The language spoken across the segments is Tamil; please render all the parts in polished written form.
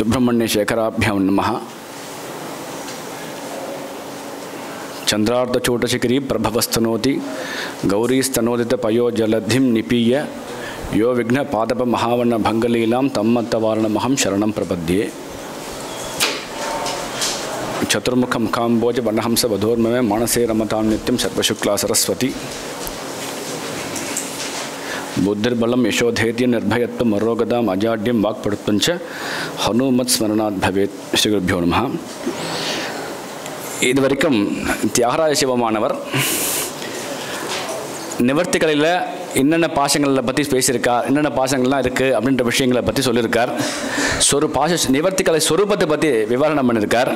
सुब्रह्मण्य शेखराभ्यां नमः। चंद्रार्धचूटशिखरी प्रभवस्तनोति गौरीस्तनोदित पयो जलधिं निपीय यो विघ्न पादप महावर्ण भंगलीलां तम्मत्तवारणमहं शरणं प्रपद्ये। चतुर्मुख मुखाम्बोज वनहंस वधोर्ममे मानसे रमतां नित्यं सर्वशुक्ला सरस्वती। बुद्धिर्बलं यशोधैर्य निर्भयत्वं मरोगदाम् अजाड्यं वाक्पटुत्वं च हनुमत्स्मरणात् भवेत्। श्री गुरुभ्यो नमः। இதுவரைக்கும் தியாகராஜ சிவமானவர் நிவர்த்திகளில் என்னென்ன பாசங்களை பற்றி பேசியிருக்கார், என்னென்ன பாசங்கள்லாம் இருக்குது அப்படின்ற விஷயங்களை பற்றி சொல்லியிருக்கார். நிவர்த்திகளை சொரூபத்தை பற்றி விவரணம் பண்ணியிருக்கார்.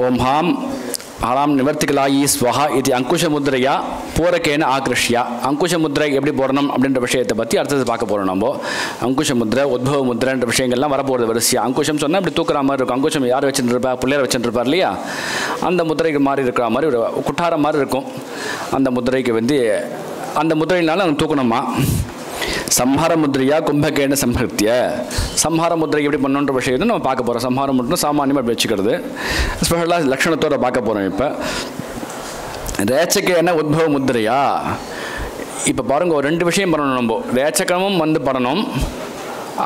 ஓம் ஹாம் ஹலாம் நிவர்த்திகளாயி ஸ்வஹா இது அங்குஷ முத்ரையா பூரக்கேன ஆக்ருஷ்யா. அங்குஷ முத்ரை எப்படி போடணும் அப்படின்ற விஷயத்தை பற்றி அடுத்தது பார்க்க போகிறோம். நம்ம அங்குஷ முத்ரை உத்பவ முத்ரைன்ற விஷயங்கள்லாம் வரப்போகிறது வரிசையா. அங்குஷம் சொன்னால் இப்படி தூக்குற மாதிரி இருக்கும். அங்குஷம் யார் வச்சுருப்பா, பிள்ளையார் வச்சுருப்பார் இல்லையா, அந்த முத்திரைக்கு மாதிரி இருக்கிற மாதிரி ஒரு குட்டார மாதிரி இருக்கும். அந்த முத்திரைக்கு வந்து அந்த முத்திரையினால அவங்க தூக்கணுமா. சம்ஹார முத்ரையா கும்பகேன சம்ஹிருத்திய. சம்ஹார முத்ரை எப்படி பண்ணுன்ற விஷயத்தை நம்ம பார்க்க போகிறோம். சம்ஹார முத்ரை சாமானியமாக வச்சுக்கிறது ஸ்பெஷலாக லட்சணத்தோடு பார்க்க போகிறோம். இப்போ ரேச்சகேன உத்பவ முத்ரையா. இப்போ பாருங்கள், ஒரு ரெண்டு விஷயம் பண்ணணும். நம்ம ரேச்சகமும் வந்து பண்ணணும்,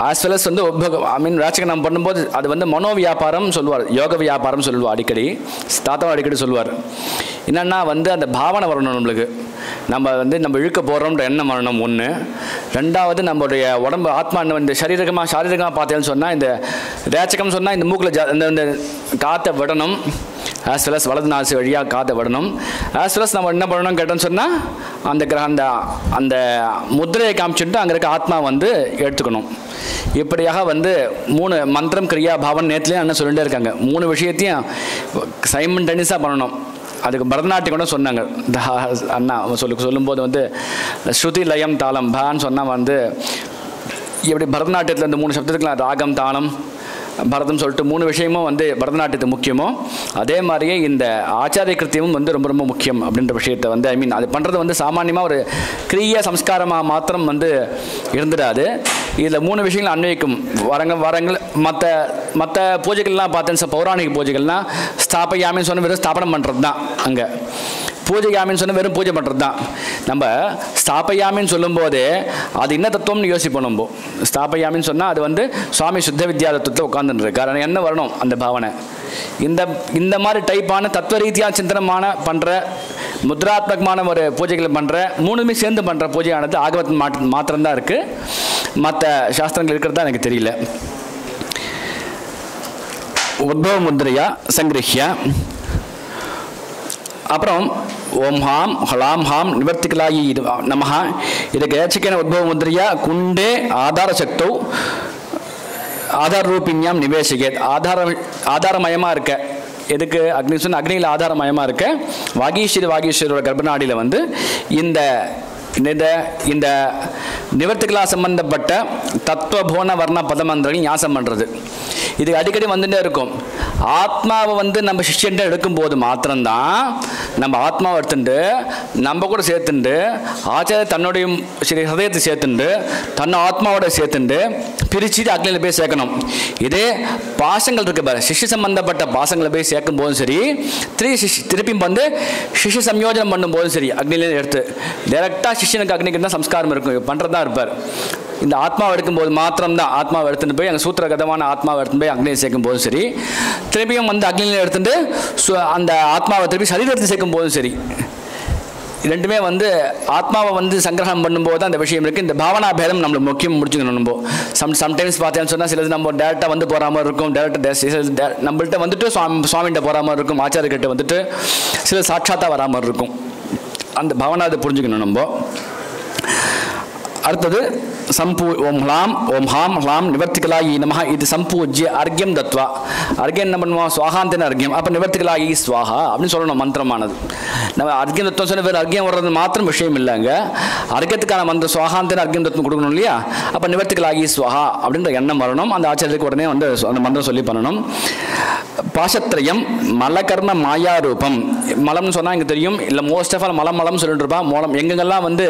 ஆஸ் வெல் அஸ் வந்து ரேச்சகம் நம்ம பண்ணும்போது அது வந்து மனோ வியாபாரம் சொல்லுவார், யோக வியாபாரம் சொல்லுவார். அடிக்கடி தாத்தாவும் அடிக்கடி சொல்லுவார். என்னென்னா வந்து அந்த பாவனை வரணும் நம்மளுக்கு. நம்ம வந்து நம்ம இழுக்க போகிறோம்ன்ற எண்ணம் வரணும் ஒன்று. ரெண்டாவது நம்மளுடைய உடம்பு ஆத்மா இந்த சாரீரகமாக பார்த்தேன்னு சொன்னால் இந்த ரேச்சகம் சொன்னால் இந்த மூக்கில் இந்த காற்றை விடணும். ஆஸ் வெல் அஸ் வலது நாசி வழியாக காற்றை விடணும். ஆஸ் வெல் அஸ் நம்ம என்ன பண்ணணும் கேட்டோன்னு சொன்னால் அந்த அந்த முத்திரையை காமிச்சுட்டு அங்கே இருக்க ஆத்மா வந்து எடுத்துக்கணும். இப்படியாக வந்து 3 மந்திரம் கிரியா பாவன் நேற்றுலேயும் அண்ணன் சொல்லிகிட்டே இருக்காங்க. 3 விஷயத்தையும் சைமல்டேனியஸாக பண்ணணும். அதுக்கு பரதநாட்டியம் கூட சொன்னாங்க அண்ணா சொல்லும்போது வந்து ஸ்ருதி லயம் தாளம் பான்னு சொன்னால் வந்து எப்படி பரதநாட்டியத்தில் இந்த 3 சப்தத்துக்குலாம் ராகம் தாளம் பரதம் சொல்லிட்டு 3 விஷயமும் வந்து பரதநாட்டியத்துக்கு முக்கியமோ அதே மாதிரியே இந்த ஆச்சாரிய கிருத்தியமும் வந்து ரொம்ப ரொம்ப முக்கியம் அப்படின்ற விஷயத்தை வந்து அது பண்ணுறது வந்து சாமானியமாக ஒரு கிரிய சம்ஸ்காரமாக மாத்திரம் வந்து இருந்துடாது. இதில் 3 விஷயங்கள் அன்வைக்கும். வரங்கள் மற்ற பூஜைகள்லாம் பார்த்தேன்னு பௌராணிக பூஜைகள்லாம் ஸ்தாபயாமின்னு சொன்ன வெறும் ஸ்தாபனம் பண்ணுறது தான். அங்கே பூஜையாமின்னு சொன்னால் வெறும் பூஜை பண்ணுறது தான். நம்ம ஸ்தாபயாமின்னு சொல்லும்போது அது என்ன தத்துவம்னு யோசிப்போம். நம்ம ஸ்தாபயாமின்னு சொன்னால் அது வந்து சுவாமி சுத்த வித்யா தத்துவத்தில் உட்காந்துருக்காரு. என்ன வரணும் அந்த பாவனை. இந்த மாதிரி டைப்பான தத்துவ ரீதியாக சிந்தனமான பண்ணுற முத்ராத்மகமான ஒரு பூஜைகளை பண்ணுற 3மே சேர்ந்து பண்ணுற பூஜையானது ஆகமத் மாத்திரம்தான் இருக்குது. மற்ற சாஸ்திரங்கள் இருக்கிறதா எனக்கு தெரியல. உத்பவ முத்ரையா சங்கிரஹ்யா. அப்புறம் ஓம் ஹாம் ஹலாம் ஹாம் நிவர்த்திகளாயி நமஹ. இதுக்கு ஏச்சக்கேன உத்பவ முத்ரையா குண்டே ஆதார சக்தோ ஆதார ரூபிணியாம் நிவேசிகேத். ஆதாரமயமாக இருக்க எதுக்கு அக்னி சொன்ன அக்னியில் ஆதாரமயமாக இருக்க வாகீஸ்வரோட கர்ப்பநாடியில் வந்து இந்த நிவர்த்திகளா சம்பந்தப்பட்ட தத்துவபோன வர்ண பதமந்திரங்கள் ஞாசம் பண்ணுறது இது அடிக்கடி வந்துட்டே இருக்கும். ஆத்மாவை வந்து நம்ம சிஷ்யன்ட்டு எடுக்கும்போது மாத்திரம்தான் நம்ம ஆத்மாவை எடுத்துட்டு நம்ம கூட சேர்த்துண்டு ஆச்சாரிய தன்னுடைய ஹதயத்தை சேர்த்துண்டு தன்னை ஆத்மாவோட சேர்த்துண்டு பிரிச்சுட்டு அக்னியில் போய் சேர்க்கணும். இதே பாசங்கள் இருக்கு பாரு, சிஷ்ய சம்பந்தப்பட்ட பாசங்களை போய் சேர்க்கும் போதும் சரி, திருப்பியும் வந்து சிஷ்ய சம்யோஜனம் பண்ணும் போதும் சரி, அக்னியில எடுத்து டைரக்டாக சிஷ்யனுக்கு அக்னிக்கு தான் சம்ஸ்காரம் இருக்கும் பண்ணுறதா இருப்பார். இந்த ஆத்மாவை எடுக்கும்போது மாத்திரம்தான் ஆத்மாவை எடுத்துகிட்டு போய் அந்த சூத்திரகதமான ஆத்மாவை எடுத்துன்னு போய் அக்னியை சேர்க்கும் போதும் சரி, திருப்பியும் வந்து அக்னியில் எடுத்துட்டு அந்த ஆத்மாவை திருப்பி சரீரத்தை சேர்க்கும் போதும் சரி, ரெண்டுமே வந்து ஆத்மாவை வந்து சங்கிரகம் பண்ணும்போது அந்த விஷயம் இருக்குது. இந்த பாவனா பேதம் நம்மளுக்கு முக்கியம் முடிச்சுக்கணும். நம்ம சம்டைம்ஸ் பார்த்தேன்னு சொன்னால் சிலது நம்ம டேரெக்டாக வந்து போகிற மாதிரி இருக்கும், டேரெக்டாக நம்மள்கிட்ட வந்துட்டு சுவாமிகிட்ட போகிற மாதிரி இருக்கும், ஆச்சாரியர்கிட்ட வந்துட்டு சில சாட்சாத்தாக வரா மாதிரி இருக்கும். அந்த பாவனா அதை புரிஞ்சுக்கணும் நம்ம. அடுத்தது ஓம் ஹாம் ஹலாம் நிவர்த்திகளாயி நமஹ. இது சம்பூஜ்ய அர்க்கியம் தத்வா. அர்க்கியம் என்ன பண்ணுவோம், சுவாகாந்தின அர்க்கியம். அப்போ நிவர்த்திகளாயி ஸ்வாஹா அப்படின்னு சொல்லணும் மந்திரமானது. நம்ம அர்க்கியம் தத்துவம் சொன்ன வேறு அர்க்கியம் வர்றது மாத்திரம் விஷயம் இல்லைங்க. அர்க்கியத்துக்கான மந்திரம் சுவாகாந்தின அர்க்கியம் தத்துவம் கொடுக்கணும் இல்லையா. அப்போ நிவர்த்திகளாயி ஸ்வாஹா அப்படின்ற எண்ணம் வரணும். அந்த ஆச்சாரியத்துக்கு உடனே வந்து அந்த மந்திரம் சொல்லி பண்ணணும். பாசத்திரயம் மலகர்ம மாயா ரூபம். மலம்னு சொன்னால் இங்கே தெரியும், இல்லை மோஸ்ட் ஆஃப் ஆல் மலம் சொல்லிட்டு இருப்பா. மலம் எங்கெங்கெல்லாம் வந்து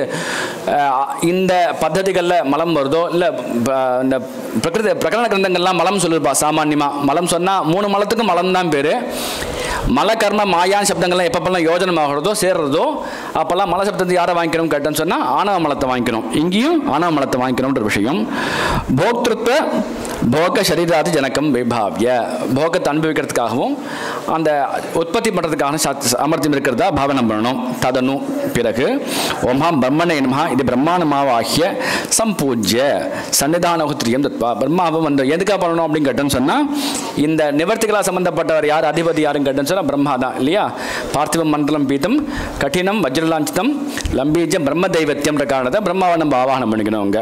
இந்த பத்ததிகளில் மலம் வருதோ, இல்லை இந்த பிரகரண கிரந்தங்கள்லாம் மலம் சொல்லிருப்பா. சாமான்யமாக மலம் சொன்னால் 3 மலத்துக்கும் மலம் தான் பேர். மல கர்ம மாயான் சப்தங்கள்லாம் எப்பப்பெல்லாம் யோஜனம் ஆகிறதோ சேர்றதோ அப்போல்லாம் மல சப்தத்தை யாரை வாங்கிக்கணும் கேட்டேன்னு சொன்னால் ஆணவ மலத்தை வாங்கிக்கணும். இங்கேயும் ஆணவ மலத்தை வாங்கிக்கணுன்ற விஷயம். போக்திருத்வ போக சரீராதி ஜனக்கம் விபாவிய, போகத்தை அனுபவிக்கிறதுக்காகவும் அந்த உற்பத்தி பண்ணுறதுக்காக சாமர்த்தியம் இருக்கிறதா பாவனம் பண்ணணும். ததனு பிறகு ஓமாம் பிரம்மணே நமஹ இது பிரம்மாண்டமாவாகிய சம்பூஜ்ய சன்னிதானோத்திரியம் தத்வா. பிரம்மாவை வந்து எதுக்காக பண்ணணும் அப்படின்னு கேட்டேன்னு சொன்னால் இந்த நிவர்த்திகளாக சம்பந்தப்பட்டவர் யார், அதிபதி யாருன்னு கேட்டேன்னு சொன்னால் பிரம்மா தான் இல்லையா. பார்த்திவம் மண்டலம் பீதம் கடினம் வஜ்ரலாஞ்சிதம் லம்பீஜம் பிரம்ம தெய்வத்தியம்ன்ற காரணத்தை பிரம்மாவை நம்ம ஆவாகனம் பண்ணிக்கணும். அவங்க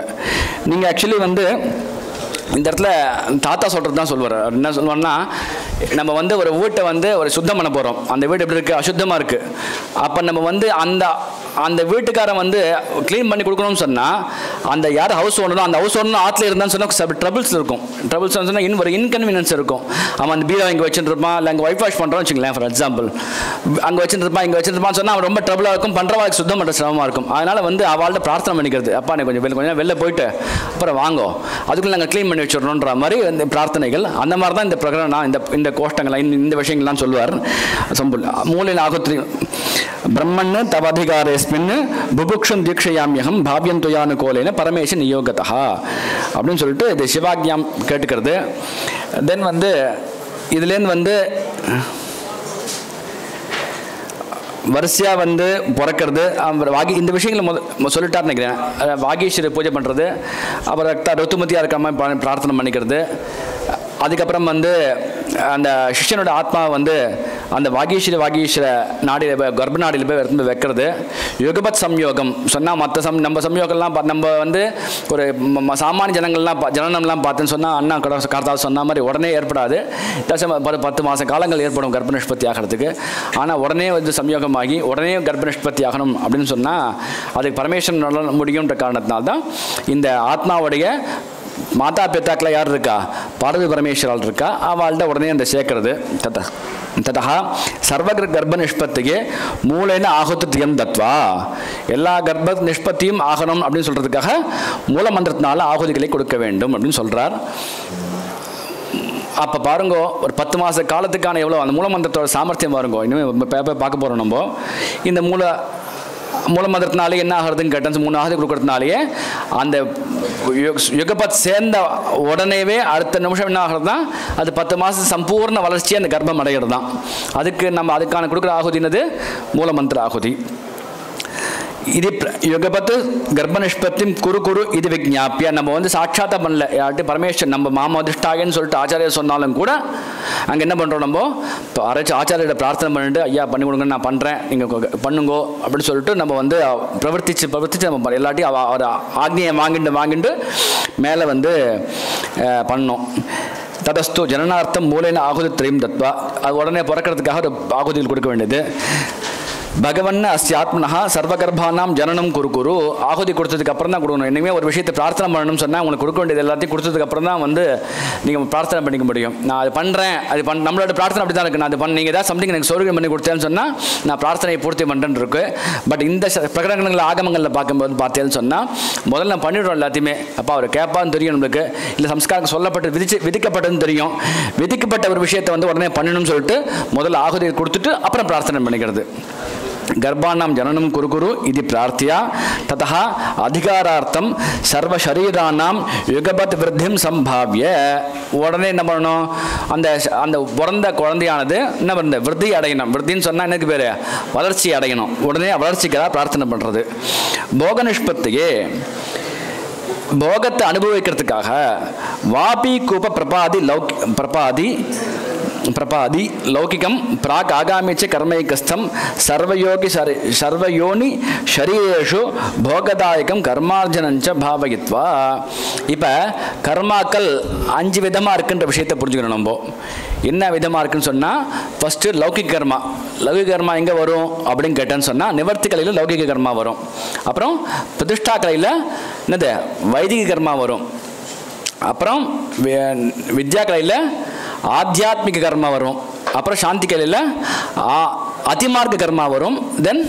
நீங்கள் ஆக்சுவலி வந்து இந்த இடத்துல தாத்தா சொல்கிறது தான் சொல்லுவார். என்ன சொல்லுவார்னா, நம்ம வந்து ஒரு வீட்டை வந்து ஒரு சுத்தம் பண்ண போகிறோம். அந்த வீடு எப்படி இருக்குது, அசுத்தமாக இருக்குது. அப்போ நம்ம வந்து அந்த வீட்டுக்காரன் வந்து க்ளீன் பண்ணி கொடுக்கணும்னு சொன்னால் அந்த யார் ஹவுஸ் ஓனரும் அந்த ஹவுஸ் ஓனர் ஆற்றுல இருந்தான்னு சொன்னால் ட்ரபிள்ஸ் இருக்கும். ட்ரபிள்ஸ் சொன்னால் ஒரு இன்கன்வீனியன்ஸ் இருக்கும். அவன் அந்த பீரோ இங்கே வச்சுருப்பான், இல்லை அங்கே ஒய்ஃப் வாஷ் பண்ணுறான்னு வச்சுங்களேன் ஃபார் எக்ஸாம்பிள். அங்கே வச்சுருப்பான் இங்கே வச்சுருப்பான்னு சொன்னால் அவன் ரொம்ப ட்ரபிளாக இருக்கும், பண்ணுறவாளுக்கு சுத்தம் பண்ணுற சிரமமாக இருக்கும். அதனால் வந்து அவள்கிட்ட பிரார்த்தனை பண்ணிக்கிறது, அப்பா நீ கொஞ்சம் வெளில போயிட்டு அப்புறம் வாங்கோ, அதுக்குள்ளே நாங்கள் க்ளீன் பண்ணி வச்சிடணுன்ற மாதிரி இந்த பிரார்த்தனைகள். அந்த மாதிரி தான் இந்த பிரகரணம், இந்த கோஷ்டங்கள், இந்த விஷயங்கள்லாம் சொல்லுவார். மூலையில் ஆகுத்ரி பிரம்மன்னு தவ அதிகாரேஸ்மின் புபுக்ஷம் தீட்சையாமியகம் பாவியம் துயானுகோலேன பரமேஷ நியோகதா அப்படின்னு சொல்லிட்டு இது சிவாக்ஞாம் கேட்டுக்கிறது. தென் வந்து இதுலேருந்து வந்து வரிசையாக வந்து பிறக்கிறது. இந்த விஷயங்களை சொல்லிட்டார் நினைக்கிறேன். வாகீஸ்வரி பூஜை பண்ணுறது, அப்புறம் ருத்துமதியாக இருக்காம பிரார்த்தனை பண்ணிக்கிறது. அதுக்கப்புறம் வந்து அந்த சிஷ்யனோட ஆத்மாவை வந்து அந்த வாகீஸ்வர நாடியில் கர்ப்ப நாடியில் போய் எடுத்து வைக்கிறது. யுகபத் சம்யோகம் சொன்னால் மற்ற நம்ம சம்யோகம்லாம் நம்ம வந்து ஒரு சாமானிய ஜனனம்லாம் பார்த்துன்னு சொன்னால் அண்ணா கார்த்தால் சொன்ன மாதிரி உடனே ஏற்படாது. 10 மாத காலங்கள் ஏற்படும் கர்ப்ப நிஷ்பத்தி ஆகிறதுக்கு. ஆனால் உடனே வந்து சம்யோகமாகி உடனே கர்ப்ப நிஷ்பத்தி ஆகணும் அப்படின்னு சொன்னால் அதுக்கு பரமேஸ்வரன் நல்ல முடியுன்ற காரணத்தினால்தான் இந்த ஆத்மாவுடைய மாதா பிதாக்களை யார் இருக்கா, பார்வதி பரமேஸ்வரால் இருக்கா, அவள்கிட்ட உடனே அந்த சேர்க்கறது. ததா சர்வ கர்ப்ப நிஷ்பத்திக்கு மூலைன்னு ஆகுத்தியம் தத்வா, எல்லா கர்ப்ப நிஷ்பத்தியும் ஆகணும் அப்படின்னு சொல்கிறதுக்காக மூல மந்திரத்தினால ஆகுதிகளை கொடுக்க வேண்டும் அப்படின்னு சொல்கிறார். அப்போ பாருங்க, ஒரு 10 மாத காலத்துக்கான எவ்வளோ அந்த மூல மந்திரத்தோட சாமர்த்தியம் பாருங்க. இனிமேல் பார்க்க போகிறோம் நம்ம. இந்த மூல மந்திரத்தினாலே என்ன ஆகிறதுன்னு கேட்டேன், 3 ஆகுதி கொடுக்கறதுனாலேயே அந்த யுகபத் சேர்ந்த உடனேவே அடுத்த நிமிஷம் என்ன ஆகிறது தான் அது 10 மாதம் சம்பூர்ண வளர்ச்சியை அந்த கர்ப்பம் அடைகிறது தான். அதுக்கான கொடுக்குற ஆகுதினது மூல மந்திர ஆகுதி. இது யுகபத்து கர்ப்ப நிஷ்பத்தியும் குரு இது விஜ்ஞாப்பியா. நம்ம வந்து சாட்சாத்தா பண்ணல, யார்ட்டு பரமேஸ்வரன் நம்ம மாமதிஷ்டாயன்னு சொல்லிட்டு ஆச்சாரியர் சொன்னாலும் கூட அங்கே என்ன பண்ணுறோம், நம்ம ஆச்சாரியோட பிரார்த்தனை பண்ணிட்டு ஐயா பண்ணி கொடுங்க, நான் பண்ணுறேன், நீங்கள் பண்ணுங்கோ அப்படின்னு சொல்லிட்டு நம்ம வந்து பிரவர்த்திச்சு நம்ம எல்லாத்தையும் அவர் ஆக்னியை வாங்கிட்டு மேலே வந்து பண்ணோம். ததஸ்து ஜனனார்த்தம் மூலைன ஆகுதி திரையும் தத்வா. அது உடனே பிறக்கிறதுக்காக ஒரு ஆகுதிகள் கொடுக்க வேண்டியது. பகவன் அஸ்தி ஆத்மனா சர்வகர்ப்பானாம் ஜனனம் குரு ஆகுதி கொடுத்ததுக்கு அப்புறம் தான் கொடுக்கணும். இனிமேல் ஒரு விஷயத்தை பிரார்த்தனை பண்ணணும்னு சொன்னால் உங்களுக்கு கொடுக்க வேண்டியது எல்லாத்தையும் கொடுத்ததுக்கு அப்புறம் தான் வந்து நீங்கள் பிரார்த்தனை பண்ணிக்க முடியும். நான் அது பண்ணுறேன், நம்மளோட பிரார்த்தனை அப்படி தான் இருக்குது. நான் அது நீங்கள் ஏதாவது சம்திங் எனக்கு சௌகரியம் பண்ணி கொடுத்தேன்னு சொன்னால் நான் பிரார்த்தனையை பூர்த்தி பண்ணுறேன்னு இருக்கு. பட் இந்த பிரகடனங்கள் ஆகமங்களில் பார்க்கும்போது பார்த்தேன்னு சொன்னால் முதல்ல நான் பண்ணிவிடுறோம் எல்லாத்தையுமே. அப்போ அவர் கேட்பான்னு தெரியும் நம்மளுக்கு, இல்லை சம்ஸ்காரம் சொல்லப்பட்டு விதிக்கப்பட்டதுன்னு தெரியும். விதிக்கப்பட்ட ஒரு விஷயத்தை வந்து உடனே பண்ணணும்னு சொல்லிட்டு முதல்ல ஆகுதியை கொடுத்துட்டு அப்புறம் பிரார்த்தனை பண்ணிக்கிறது. கர்ப்பானாம் ஜனனம் குரு இது பிரார்த்தியா ததா அதிகாரார்த்தம் சர்வ சரீரானாம் யுகபத் விருத்திம் சம்பாவிய. உடனே என்ன பண்ணணும், அந்த பிறந்த குழந்தையானது என்ன பண்ண விருத்தி அடையணும். விருத்தின்னு சொன்னால் எனக்கு பேர் வளர்ச்சி அடையணும். உடனே வளர்ச்சிக்காக பிரார்த்தனை பண்ணுறது. போக நிஷ்பத்தியே போகத்தை அனுபவிக்கிறதுக்காக வாபி கூப பிரபாதி லௌகிகம் பிராக் ஆகாமிச்ச கர்மைகஸ்தம் சர்வயோனி ஷரீரேஷு போகதாயகம் கர்மார்ஜனஞ்ச பாவயித்வா. இப்போ கர்மாக்கள் 5 விதமாக இருக்குன்ற விஷயத்தை புரிஞ்சுக்கணும். நம்ம என்ன விதமாக இருக்குன்னு சொன்னால், ஃபஸ்ட்டு லௌகிக கர்மா. லௌகிக கர்மா எங்கே வரும் அப்படின்னு கேட்டேன்னு சொன்னால் நிவர்த்தி கலையில் லௌகிக கர்மா வரும். அப்புறம் பிரதிஷ்டா கலையில் என்னது வைதிக கர்மா வரும். அப்புறம் வித்யா கலையில் ஆத்தியாத்மிக கர்மா வரும். அப்புறம் சாந்தி கலையில் அதிமார்க்க கர்மா வரும். தென்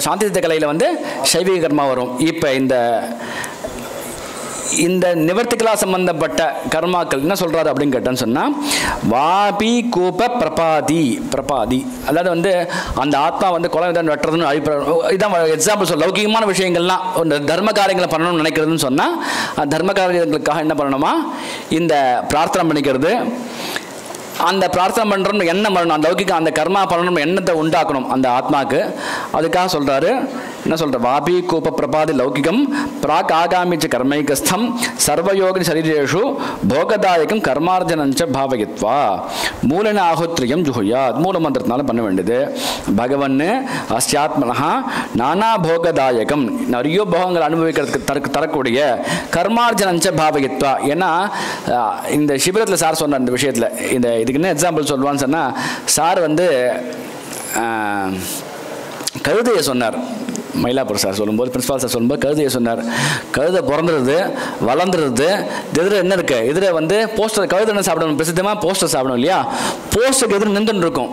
சாந்தி கலையில் வந்து சைவிக கர்மா வரும். இப்போ இந்த நிவர்த்திகளாக சம்பந்தப்பட்ட கர்மாக்கள் என்ன சொல்கிறாரு அப்படின்னு கேட்டேன்னு சொன்னால் வாபி கூப பிரபாதி அதாவது வந்து அந்த ஆத்மா வந்து கொலை வெட்டுறதுன்னு அழிப்ப இதான் எக்ஸாம்பிள் சொல்ல லௌகிகமான விஷயங்கள்லாம் தர்ம காரியங்களை பண்ணணும்னு நினைக்கிறதுன்னு சொன்னால் தர்ம காரியங்களுக்காக என்ன பண்ணணுமா இந்த பிரார்த்தனை பண்ணிக்கிறது அந்த பிரார்த்தனை பண்ணுறோம் எண்ணம் பண்ணணும் அந்த லௌகிக அந்த கர்மா பண்ணணும் எண்ணத்தை உண்டாக்கணும் அந்த ஆத்மாவுக்கு அதுக்காக சொல்கிறாரு என்ன சொல்கிற வாபி கூப பிரபாதி லௌகிகம் பிராக் ஆகாமிச்ச கர்மைகஸ்தம் சர்வயோகி சரீரேஷு போகதாயகம் கர்மார்ஜனஞ்ச பாவகித்வா மூலன ஆகுத்ரியம் ஜுஹுயாத் மூல மந்திரத்தினால பண்ண வேண்டியது பகவன் அஸ்யாத்மனா நானா போகதாயகம் நிறைய போகங்கள் அனுபவிக்கிறதுக்கு தரக்கூடிய கர்மார்ஜனஞ்ச பாவகித்வா ஏன்னா இந்த சிபிரத்தில் சார் சொன்னார் இந்த விஷயத்தில் இந்த இதுக்கு என்ன எக்ஸாம்பிள் சொல்லுவான்னு சொன்னால் சார் வந்து கழுதையை சொன்னார் மயிலாப்பூர் சார் சொல்லும்போது பிரின்சிபால் சார் சொல்லும்போது கழுதையை சொன்னார் கழுதை பிறந்துடுது வளர்ந்துடுது எதிர என்ன இருக்குது எதிர வந்து போஸ்டர் கழுதை என்ன சாப்பிடணும் பிரசித்தமாக போஸ்டர் சாப்பிடணும் இல்லையா போஸ்டருக்கு எதிர நின்றுன்னு இருக்கும்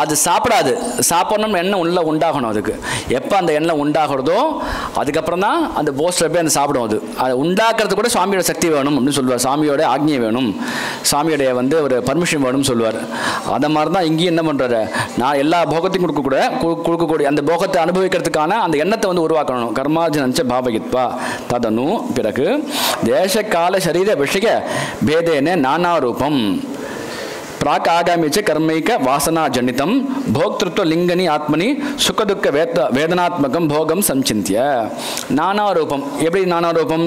அது சாப்பிடாது சாப்பிடணும்னு எண்ணெய் உள்ள உண்டாகணும் அதுக்கு எப்போ அந்த எண்ணெய் உண்டாகிறதோ அதுக்கப்புறம் தான் அந்த போஸ்டர் போய் அந்த சாப்பிடும் அதை உண்டாக்குறது கூட சுவாமியோட சக்தி வேணும் அப்படின்னு சொல்லுவார் சாமியோட ஆக்ஞை வேணும் சாமியோடைய வந்து ஒரு பர்மிஷன் வேணும்னு சொல்லுவார் அதை மாதிரி தான் இங்கேயும் என்ன பண்ணுறாரு நான் எல்லா போகத்தையும் கொடுக்கக்கூடிய அந்த போகத்தை அனுபவிக்கிறதுக்கான அந்த எண்ணத்தை வந்து உருவாக்கணும் கர்மார்ஜனஞ்ச பாவகித்வா ததனு பிறகு தேசகால சரீர விஷய பேதேன நானா ரூபம் प्राक आगामी कर्मैक वासना जनितम भोक्तृत्व लिंगनी आत्मनि सुख दुख वेदनात्मकम भोगम संचिंत्य नाना रूपम एपड़ी नाना रूपम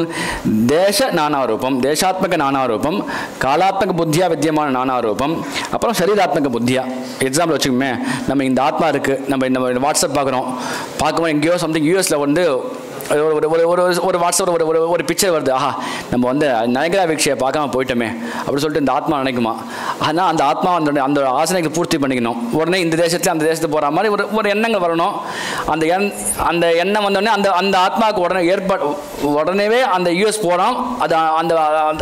देश नाना रूपम देशात्मक नाना रूपम कालात्मक बुद्धिया विद्यमान नाना रूपम अப்புறம் शरीरात्मक बुद्धिया एग्जाम्पल வச்சுக்கோமே நம்ம இந்த ஆத்மா இருக்கு நம்ம இந்த வாட்ஸ்அப் பார்க்கும்போது எங்கேயோ சம்திங் யூஎஸ்ல வந்து ஒரு வாட்ஸ்அப் ஒரு பிக்சர் வருது ஆஹா நம்ம வந்து நயகரா வீக்ஷையை பார்க்காம போயிட்டோமே அப்படின்னு சொல்லிட்டு இந்த ஆத்மா நினைக்குமா ஆனால் அந்த ஆத்மா அந்த ஆசனைகளை பூர்த்தி பண்ணிக்கணும் உடனே இந்த தேசத்துல அந்த தேசத்துக்கு போகிற மாதிரி ஒரு எண்ணங்கள் வரணும் அந்த எண்ணம் வந்தோடனே அந்த ஆத்மாவுக்கு உடனேவே அந்த யூஎஸ் போகிறோம்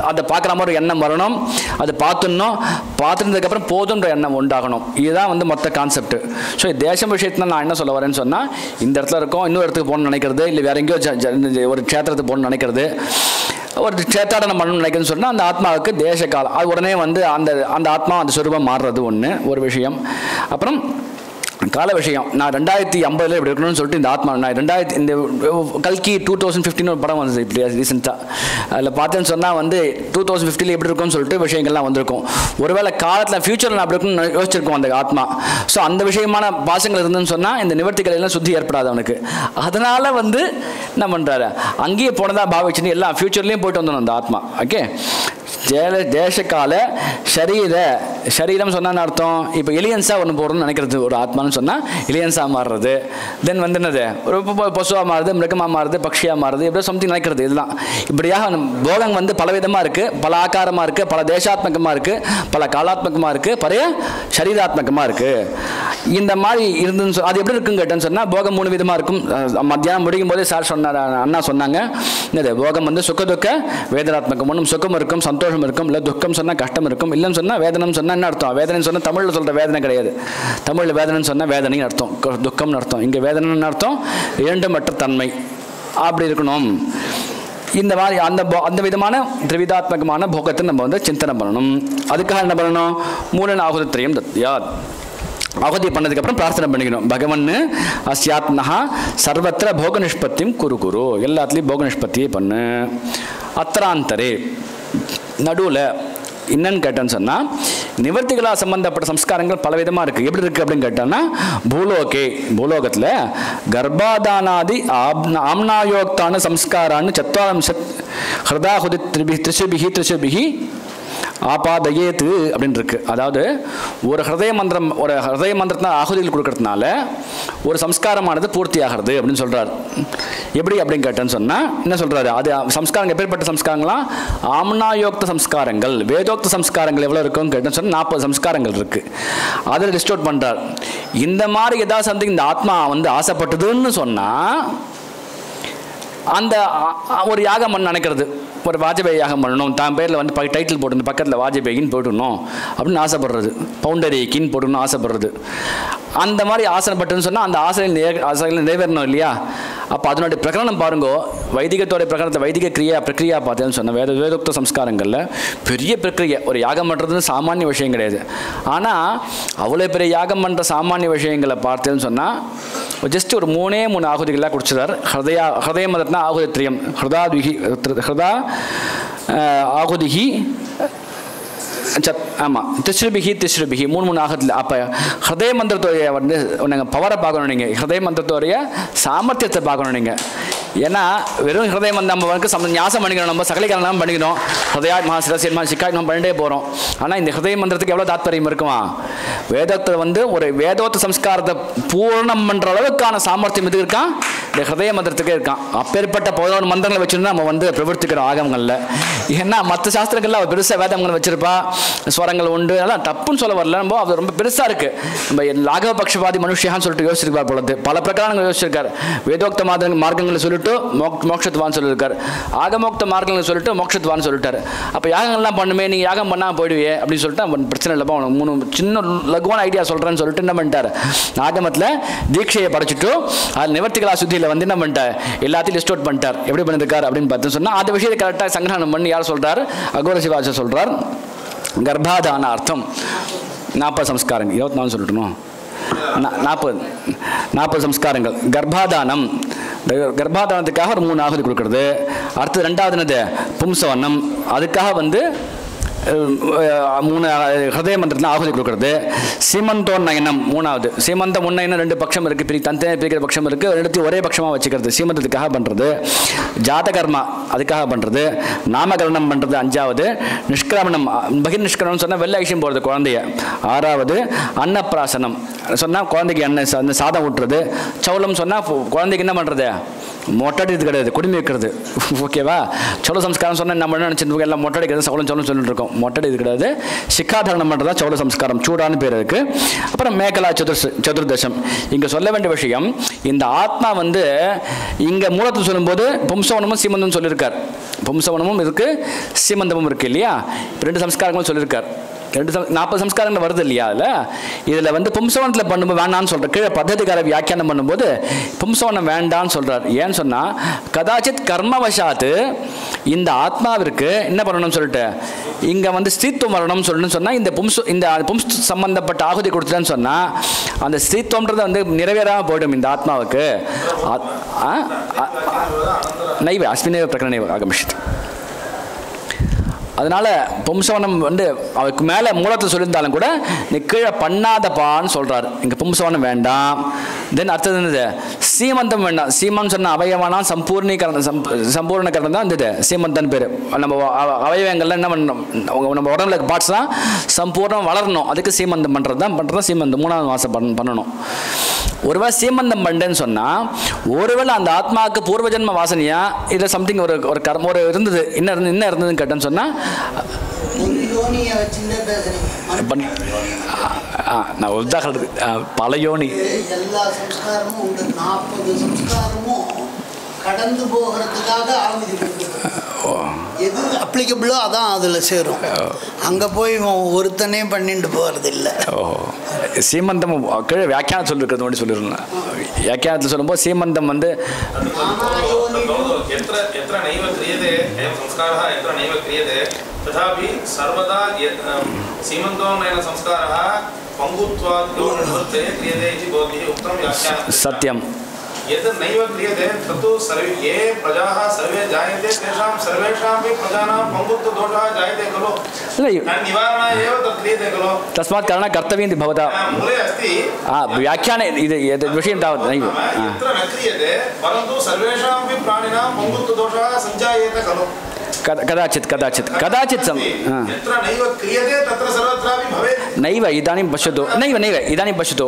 அதை பார்க்குற மாதிரி ஒரு எண்ணம் வரணும் அதை பார்த்துருந்ததுக்கப்புறம் போதுன்ற எண்ணம் உண்டாகணும் இதுதான் வந்து மொத்த கான்செப்ட் ஸோ தேசம் விஷயத்துல நான் என்ன சொல்ல வரேன்னு சொன்னால் இந்த இடத்துல இருக்கோம் இன்னொரு இடத்துக்கு போகணும்னு நினைக்கிறது இல்லை வேற எங்கேயோ ஒரு க்ஷேத்திரத்துக்கு போகணும்னு நினைக்கிறது ஒரு க்ஷேத்தாடனம் பண்ணணும்னு நினைக்கிறதுன்னு சொன்னால் அந்த ஆத்மாவுக்கு தேச காலம் அது உடனே வந்து அந்த ஆத்மா அந்த சுரூபம் மாறுறது ஒரு விஷயம் அப்புறம் கால விஷயம் நான் 2050 இப்படி இருக்கணும்னு சொல்லிட்டு இந்த ஆத்மா நான் இந்த கல்கி 2015 ஒரு படம் வந்தது இப்படி ரீசெண்டாக அதில் பார்த்தேன்னு சொன்னால் வந்து 2050 எப்படி இருக்கும்னு சொல்லிட்டு விஷயங்கள்லாம் வந்திருக்கும் ஒருவேளை காலத்தில் ஃபியூச்சரில் அப்படி இருக்குன்னு யோசிச்சிருக்கோம் அந்த ஆத்மா ஸோ அந்த விஷயமான பாசங்கள் இருந்துன்னு சொன்னால் இந்த நிவர்த்திகள் எல்லாம் சுத்தி ஏற்படாது அவனுக்கு அதனால் வந்து என்ன பண்ணுறாரு அங்கேயே போனதாக பாவிச்சுன்னு எல்லாம் ஃபியூச்சர்லேயும் போயிட்டு வந்தோம் அந்த ஆத்மா ஓகே தேசகால சரீரம் சொன்னான்னு அர்த்தம் இப்போ எலியன்ஸாக ஒன்று போகிறோம்னு நினைக்கிறது ஒரு ஆத்மான்னு சொன்னால் எலியன்ஸாக மாறுறது தென் வந்து என்னது ஒரு பசுவாக மாறுது மிருகமாக மாறுது பக்ஷியாக மாறுது எப்படியோ சம்திங் நினைக்கிறது இதெல்லாம் இப்படியாக போகம் வந்து பல விதமாக இருக்குது பல ஆக்காரமாக இருக்குது பல தேசாத்மகமாக இருக்குது பல காலாத்மகமாக இருக்குது பழைய சரீராத்மகமாக இருக்குது இந்த மாதிரி இருந்துன்னு அது எப்படி இருக்குன்னு கேட்டேன்னு சொன்னால் போகம் 3 விதமாக இருக்கும் மத்தியானம் முடிக்கும் போதே சார் சொன்னார் அண்ணா சொன்னாங்க என்னது போகம் வந்து சுக துக்க வேதனாத்மகம் ஒன்றும் சுகம் இருக்கும் சந்தோஷம் இருக்கும் இல்லை துக்கம் சொன்னால் கஷ்டம் இருக்கும் இல்லைன்னு சொன்னால் வேதனம் சொன்னால் என்ன அர்த்தம் வேதனைன்னு சொன்னால் தமிழில் சொல்கிற வேதனை கிடையாது தமிழில் வேதனைன்னு சொன்னால் வேதனைன்னு அர்த்தம் துக்கம்னு அர்த்தம் இங்கே வேதனைன்னு அர்த்தம் இரண்டுமற்ற தன்மை அப்படி இருக்கணும் இந்த மாதிரி அந்த விதமான திரிவிதாத்மகமான போகத்தை நம்ம வந்து சிந்தனை பண்ணணும் அதுக்காக என்ன பண்ணணும் மூலன ஆகுதித்ரயம் தத்யாத் ஆகுதி பண்ணதுக்கப்புறம் பிரார்த்தனை பண்ணிக்கணும் பகவன் அஸ்யாத்மனா சர்வத்திர போக நிஷ்பத்தியும் குரு எல்லாத்துலேயும் போக நிஷ்பத்தியே பண்ணு அத்தராந்தரே நடுவில் என்னன்னு கேட்டேன்னு சொன்னால் நிவர்த்திகளாக சம்பந்தப்பட்ட சம்ஸ்காரங்கள் பலவிதமாக இருக்குது எப்படி இருக்குது அப்படின்னு கேட்டோன்னா பூலோகத்தில் கர்ப்பாதானாதி ஆம்னாயோக்தான சம்ஸ்காரான்னு சத்வாரம்சத் ஹிருதாஹுதி திரிசுபிகி ஆபாதயேத்து அப்படின்னு இருக்கு அதாவது ஒரு ஹிருதய மந்திரத்தினால ஆகுதிகள் கொடுக்கறதுனால ஒரு சம்ஸ்காரமானது பூர்த்தி ஆகிறது அப்படின்னு சொல்றாரு எப்படி அப்படின்னு கேட்டேன்னு சொன்னா என்ன சொல்றாரு அது சம்ஸ்காரங்கள் எப்பேற்பட்ட சம்ஸ்காரங்களாம் ஆம்னாயோக்த சம்ஸ்காரங்கள் வேதோக்த சம்ஸ்காரங்கள் எவ்வளோ இருக்குன்னு கேட்டேன்னு சொன்னால் 40 சம்ஸ்காரங்கள் இருக்கு அதில் லிஸ்ட் அவுட் பண்றார் இந்த மாதிரி ஏதாவது சம்திங் இந்த ஆத்மா வந்து ஆசைப்பட்டதுன்னு சொன்னா அந்த ஒரு யாகம் பண்ண நினைக்கிறது ஒரு வாஜபேயி யாகம் பண்ணணும் தான் பேரில் வந்து டைட்டில் போட்டு பக்கத்தில் வாஜபேயின்னு போட்டுடணும் அப்படின்னு ஆசைப்படுறது பவுண்டரிக்கின்னு போட்டுக்கணும் ஆசைப்படுறது அந்த மாதிரி ஆசனப்பட்டுன்னு சொன்னால் அந்த ஆசைகள் நிறைவேறணும் இல்லையா? அப்போ அதனுடைய பிரகரணம் பாருங்கோ, வைதிகத்தோடைய பிரகரணத்தை வைதிக பிரக்ரியா பார்த்தேன்னு சொன்ன வேதோக்த சம்ஸ்காரங்களில் பெரிய பிரக்ரியை. ஒரு யாகம் பண்ணுறதுன்னு சாமானிய விஷயம் கிடையாது. ஆனால் அவ்வளோ பெரிய யாகம் பண்ணுற சாமானிய விஷயங்களை பார்த்தேன்னு சொன்னால் ஜஸ்ட் ஒரு 3 ஆகுதிகளாக குடிச்சிடார். ஹிருதய மதத்னா ஆகுதித்ரியம், ஹிருதா ஆகுதிகி ஆமாம், திஸ்ருபிகி 3 ஆகுதில். அப்போ ஹிருதய மந்திரத்தோடைய வந்து நீங்கள் பவரை பார்க்கணும், நீங்கள் ஹிருதய மந்திரத்தோடைய சாமர்த்தியத்தை பார்க்கணும் நீங்கள். ஏன்னா வெறும் ஹிருதய மந்திரம் நம்ம ஞாசம் பண்ணிக்கணும், நம்ம சகலிகரணம் பண்ணிக்கணும், ஹிருதயா மகாசிரசியமா சிக்காய் பண்ணிட்டே போகிறோம். ஆனால் இந்த ஹிருதய மந்திரத்துக்கு எவ்வளோ தாத்பரியம் இருக்குமா? வேதத்தில் வந்து ஒரு வேதோத்த சம்ஸ்காரத்தை பூர்ணம் பண்ணுற அளவுக்கான சாமர்த்தியம் இது இருக்கான், இந்த ஹிருதய மந்திரத்துக்கே இருக்கான். அப்பேற்பட்ட 11 மந்திரங்களை வச்சுருந்து நம்ம வந்து பிரவர்த்திக்கிறோம் ஆகமங்களில். ஏன்னா மற்ற சாஸ்திரங்கள்ல அவர் பெருசாக வேதங்கள் வச்சிருப்பா, ஸ்வரங்கள் உண்டு, அதெல்லாம் தப்புன்னு சொல்ல வரல. நம்ம அது ரொம்ப பெருசாக இருக்குது. நம்ம லாகவ பட்சபாதி மனுஷியான்னு சொல்லிட்டு யோசிச்சிருக்கார் பொழுது, பல பிரகாரங்கள் யோசிச்சிருக்கார். வேதோக்த மார்க்கங்களை சொல்லிட்டு மோட்சத்துவான்னு சொல்லியிருக்காரு, ஆகமோக்த மார்க்கங்களை சொல்லிட்டு மோட்சத்துவான்னு சொல்லிட்டாரு. அப்போ யாகங்கள்லாம் பண்ணுமே, நீங்கள் யாகம் பண்ணால் போயிடுவே அப்படின்னு சொல்லிட்டு அவன் பிரச்சனை இல்லைப்பா, அவனுக்கு 3 சின்ன லகுவான ஐடியா சொல்கிறேன்னு சொல்லிட்டு என்ன பண்ணிட்டார், ஆகமத்தில் தீட்சையை படைச்சிட்டு அதில் நிவர்த்திகளா சுத்தியில் வந்து என்ன பண்ணிட்டார், எல்லாத்தையும் லிஸ்ட் அவுட் பண்ணிட்டார். எப்படி பண்ணியிருக்கார் அப்படின்னு பார்த்து சொன்னால் அந்த விஷயத்தை கரெக்டாக சங்கிரகணம் பண்ணி யார் சொல்கிறார், அகோர சிவாச்சார் சொல்கிறார். கர்ப்பாதான அர்த்தம் 40 சம்ஸ்காரங்கள், 24 சொல்லட்டணும், 40 சம்ஸ்காரங்கள். கர்ப்பாதானம், கர்ப்பாதானத்துக்காக ஒரு 3 ஆகுதி கொடுக்கறது. அடுத்தது 2வது என்னது, பும்சவனம், அதுக்காக வந்து 3 ஹிருதய மந்திரத்தில் ஆகுதி கொடுக்கறது. சீமந்தோன்னயனம் 3வது, சீமந்தம் உன்னயனம் 2 பட்சம் இருக்குது, தனித்தனியாக பிரிக்கிற பட்சம் இருக்குது, ரெண்டுத்தையும் ஒரே பட்சமாக வச்சுக்கிறது, சீமந்தத்துக்காக பண்ணுறது. ஜாதகர்மா அதுக்காக பண்ணுறது. நாமகரணம் பண்ணுறது 5வது. நிஷ்கிரமணம், பகிர் நிஷ்கிரமணம் சொன்னால் வெள்ளை ஐஷம் போகிறது குழந்தைய 6வது. அன்னப்பிராசனம் சொன்னால் குழந்தைக்கு அந்த சாதம் ஊட்டுறது. சௌலம் சொன்னால் குழந்தைக்கு என்ன பண்ணுறது, மொட்டடிது கிடையாது, குடுமி வைக்கிறது. ஓகேவா? சௌல சம்ஸ்காரம் சொன்னால் நம்ம என்ன நினச்சிட்டு எல்லாம் மொட்டடிக்கிறது சௌலம் சொல்லிட்டு இருக்கோம். மொட்டடி இது கிடையாது. சிக்காதாரணம் பண்ணுறதா சௌல சம்ஸ்காரம், சூடான பேர் இருக்கு. அப்புறம் மேகலா சதுர்தசம். இங்கே சொல்ல வேண்டிய விஷயம், இந்த ஆத்மா வந்து இங்கே மூலத்தில் சொல்லும்போது பும்சவனமும் சீமந்தமும் சொல்லியிருக்கார். பும்சவனமும் இருக்கு, சீமந்தமும் இருக்கு இல்லையா? 2 சம்ஸ்காரங்களும் சொல்லியிருக்கார். 40 சம்ஸ்காரங்கள் வருது இல்லையா? இதில் வந்து பும்சவனத்தில் பண்ணும்போது வேண்டான்னு சொல்கிறார். கீழே பத்ததிகார வியாக்கியானம் பண்ணும்போது பும்சவனம் வேண்டான்னு சொல்கிறார். ஏன்னு சொன்னால் கதாச்சித் கர்மவசாத்து இந்த ஆத்மாவிற்கு என்ன பண்ணணும்னு சொல்லிட்டு இங்கே வந்து ஸ்திரீத்துவம் வரணும்னு சொல்லணும்னு சொன்னால் இந்த பும்ஸ் சம்பந்தப்பட்ட ஆகுதி கொடுத்துட்டேன்னு சொன்னால் அந்த ஸ்திரீத்துவம்ன்றதை வந்து நிறைவேறாமல் போய்டும் இந்த ஆத்மாவுக்கு. நைவ அஸ்மினேவ பிரகரணேவ ஆகமிஷித். அதனால் பும்சவனம் வந்து அவருக்கு மேலே மூலத்தில் சொல்லியிருந்தாலும் கூட நீ கீழே பண்ணாதப்பான்னு சொல்கிறார். இங்கே பும்சவனம் வேண்டாம். தென் அடுத்தது என்னது, சீமந்தம் வேண்டாம். சீமம் சொன்ன அவயவானா சம்பூர்ணகரணம் தான் இருந்தது சீமந்தன் பேர். நம்ம அவயவங்கள்லாம் என்ன பண்ணணும், நம்ம உடம்புல பார்ட்ஸ்லாம் சம்பூர்ணம் வளரணும், அதுக்கு சீமந்தம் பண்ணுறது தான் சீமந்தம் 3வது மாதம் பண்ணணும். ஒருவேளை சீமந்தம் பண்ணேன்னு சொன்னால் ஒருவேளை அந்த ஆத்மாவுக்கு பூர்வஜன்ம வாசனையா இல்லை சம்திங் ஒரு கர்மம் ஒரு இருந்தது, என்ன இருந்ததுன்னு கேட்டேன்னு சொன்னால் நான் உதாரணத்துக்கு பல யோனி எல்லா சம்ஸ்காரமும் உண்டு. 40 சம்ஸ்காரமும் கடந்து போகிறதுக்காக ஆகுதி எது அப்ளிகபிளோ அதான் அதில் சேரும். அங்கே போய் ஒருத்தனே பண்ணிட்டு போகிறது இல்லை. சீமந்தம் கீழே வியாக்கியானம் சொல்லிருக்கிறது மட்டும் சொல்லிருந்தேன். வியாக்கியானத்தில் சொல்லும்போது சீமந்தம் வந்து சத்தியம் यद् नैव क्रियते तत्तु सर्वे ये प्रजाः सर्वे जायते तेषां सर्वेषामपि प्रजानां पङ्गुत्वदोषः जायते खलु निवारणाय एव तत् क्रियते खलु तस्मात् कारणात् कर्तव्यं भवता मूले अस्ति व्याख्याने एतद् विषयं तावत् नैव यत्र न क्रियते परन्तु सर्वेषामपि प्राणिनां पङ्गुत्वदोषः सञ्जायेत खलु कदाचित् यत्र नैव क्रियते तत्र सर्वत्रापि भवेत् नैव इदानीं पश्यतु नैव इदानीं पश्यतु